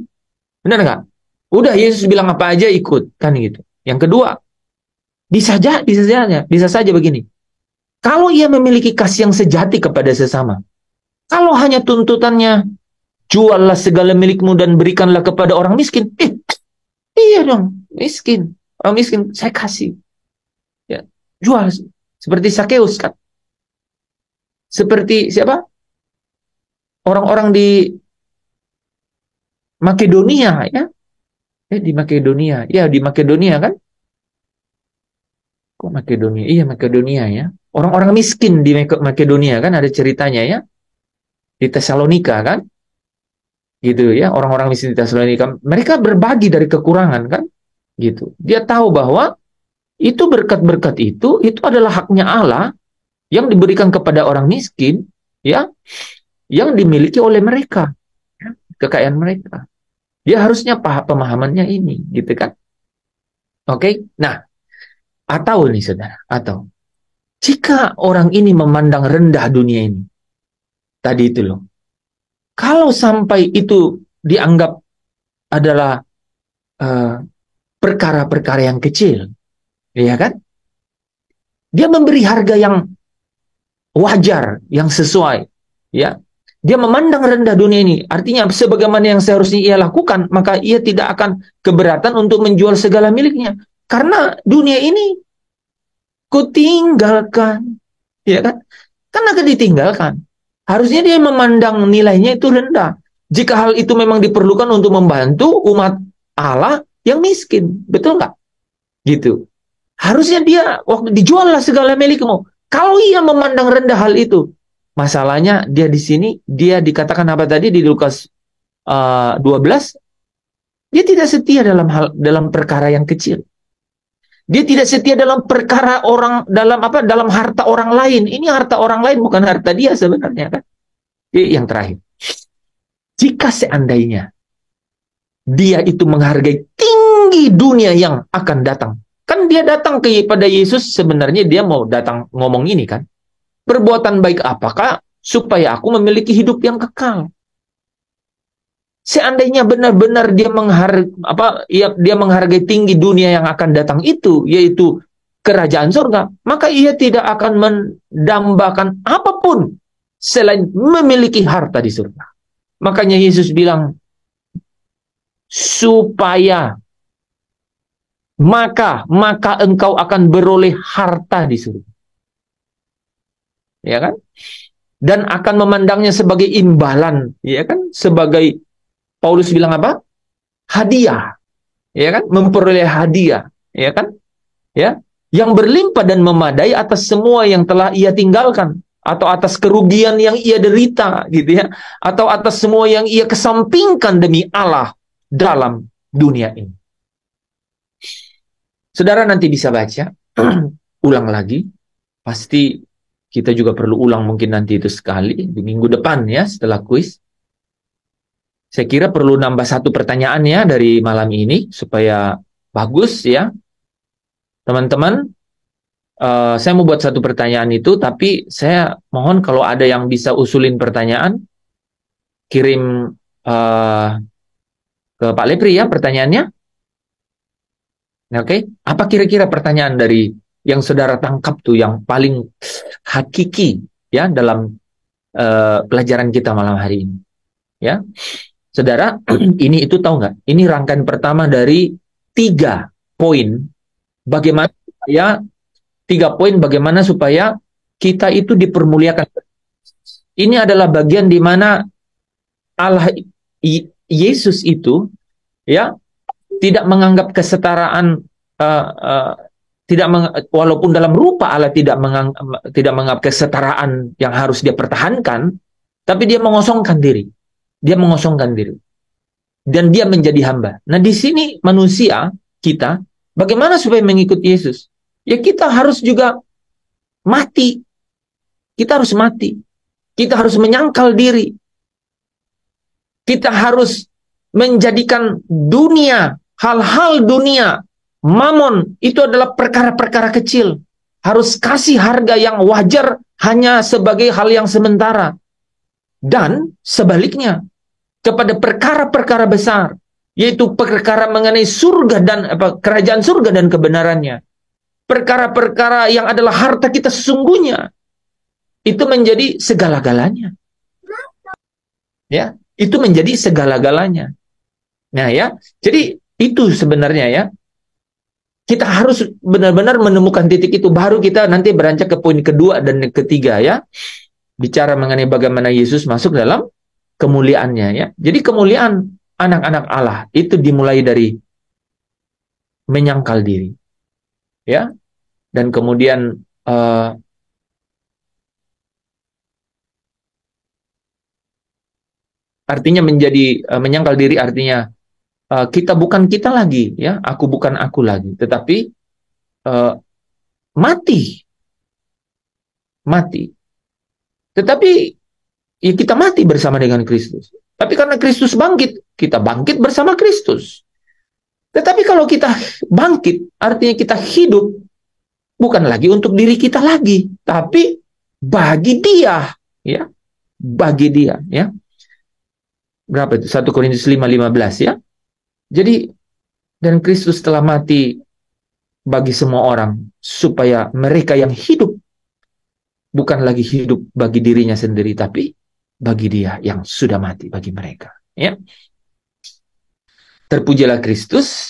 Benar nggak? Udah Yesus bilang apa aja ikut. Kan gitu. Yang kedua, bisa saja begini. Kalau ia memiliki kasih yang sejati kepada sesama, kalau hanya tuntutannya, juallah segala milikmu dan berikanlah kepada orang miskin. Iya dong, miskin. Orang miskin, saya kasih. Ya, jual. Seperti Sakeus kan. Seperti siapa? Orang-orang di Makedonia ya. Di Makedonia. Ya, di Makedonia kan? Kok Makedonia? Iya, Makedonia ya. Orang-orang miskin di Makedonia kan ada ceritanya ya. Di Tesalonika kan? Gitu ya. Orang-orang miskin di Tesalonika, mereka berbagi dari kekurangan kan? Gitu. Dia tahu bahwa itu berkat-berkat itu adalah haknya Allah yang diberikan kepada orang miskin ya, yang dimiliki oleh mereka, ya, kekayaan mereka. Dia harusnya pemahamannya ini, gitu kan? Oke. Nah, atau nih saudara, atau jika orang ini memandang rendah dunia ini, tadi itu loh, kalau sampai itu dianggap adalah eh, perkara-perkara yang kecil, ya kan? Dia memberi harga yang wajar, yang sesuai, ya. Dia memandang rendah dunia ini, artinya sebagaimana yang seharusnya ia lakukan, maka ia tidak akan keberatan untuk menjual segala miliknya. Karena dunia ini kutinggalkan, ya kan? Kan akan ditinggalkan. Harusnya dia memandang nilainya itu rendah. Jika hal itu memang diperlukan untuk membantu umat Allah yang miskin, betul nggak? Gitu. Harusnya dia waktu dijual lah segala milikmu. Kalau ia memandang rendah hal itu, masalahnya dia di sini dia dikatakan apa tadi di Lukas 12, dia tidak setia dalam perkara yang kecil. Dia tidak setia dalam perkara orang dalam harta orang lain. Ini harta orang lain bukan harta dia sebenarnya kan. Yang terakhir, jika seandainya dia itu menghargai tinggi dunia yang akan datang, kan dia datang kepada Yesus sebenarnya dia mau datang ngomong ini kan, perbuatan baik apakah supaya aku memiliki hidup yang kekal. Seandainya benar-benar dia menghargai tinggi dunia yang akan datang itu, yaitu kerajaan surga, maka ia tidak akan mendambakan apapun selain memiliki harta di surga. Makanya Yesus bilang, supaya maka engkau akan beroleh harta di surga. Ya kan? Dan akan memandangnya sebagai imbalan, ya kan? Sebagai Paulus bilang apa? Hadiah. Ya kan? Memperoleh hadiah, ya kan? Ya, yang berlimpah dan memadai atas semua yang telah ia tinggalkan, atau atas kerugian yang ia derita, gitu ya, atau atas semua yang ia kesampingkan demi Allah dalam dunia ini. Saudara nanti bisa baca ulang lagi, pasti kita juga perlu ulang mungkin nanti itu sekali di minggu depan ya setelah kuis. Saya kira perlu nambah satu pertanyaan ya dari malam ini supaya bagus ya. Teman-teman, saya mau buat satu pertanyaan itu, tapi saya mohon kalau ada yang bisa usulin pertanyaan, kirim ke Pak Lepri ya pertanyaannya. Oke, apa kira-kira pertanyaan dari yang saudara tangkap tuh yang paling hakiki ya dalam pelajaran kita malam hari ini? Ya, saudara, ini itu tahu nggak? Ini rangkaian pertama dari 3 poin bagaimana ya 3 poin bagaimana supaya kita itu dipermuliakan. Ini adalah bagian di mana Allah Yesus itu ya tidak menganggap kesetaraan walaupun dalam rupa Allah tidak menganggap kesetaraan yang harus dia pertahankan, tapi dia mengosongkan diri. Dia mengosongkan diri. Dan dia menjadi hamba. Nah, di sini manusia kita bagaimana supaya mengikut Yesus? Ya kita harus juga mati. Kita harus mati. Kita harus menyangkal diri. Kita harus menjadikan dunia, hal-hal dunia, mamon, itu adalah perkara-perkara kecil. Harus kasih harga yang wajar hanya sebagai hal yang sementara. Dan sebaliknya, kepada perkara-perkara besar, yaitu perkara mengenai surga dan kerajaan surga dan kebenarannya. Perkara-perkara yang adalah harta kita sesungguhnya, itu menjadi segala-galanya. Ya, itu menjadi segala-galanya. Nah ya, jadi itu sebenarnya ya. Kita harus benar-benar menemukan titik itu, baru kita nanti beranjak ke poin kedua dan ketiga ya. bicara mengenai bagaimana Yesus masuk dalam kemuliaannya ya. Jadi kemuliaan anak-anak Allah itu dimulai dari menyangkal diri ya, dan kemudian artinya menjadi menyangkal diri artinya kita bukan kita lagi ya, aku bukan aku lagi, tetapi mati. Tetapi ya kita mati bersama dengan Kristus. Tapi karena Kristus bangkit, kita bangkit bersama Kristus. Tetapi kalau kita bangkit, artinya kita hidup bukan lagi untuk diri kita lagi, tapi bagi Dia, ya. Bagi Dia, ya. Berapa itu? 1 Korintus 5:15 ya. Jadi dan Kristus telah mati bagi semua orang supaya mereka yang hidup bukan lagi hidup bagi dirinya sendiri, tapi bagi Dia yang sudah mati bagi mereka. Ya. Terpujilah Kristus.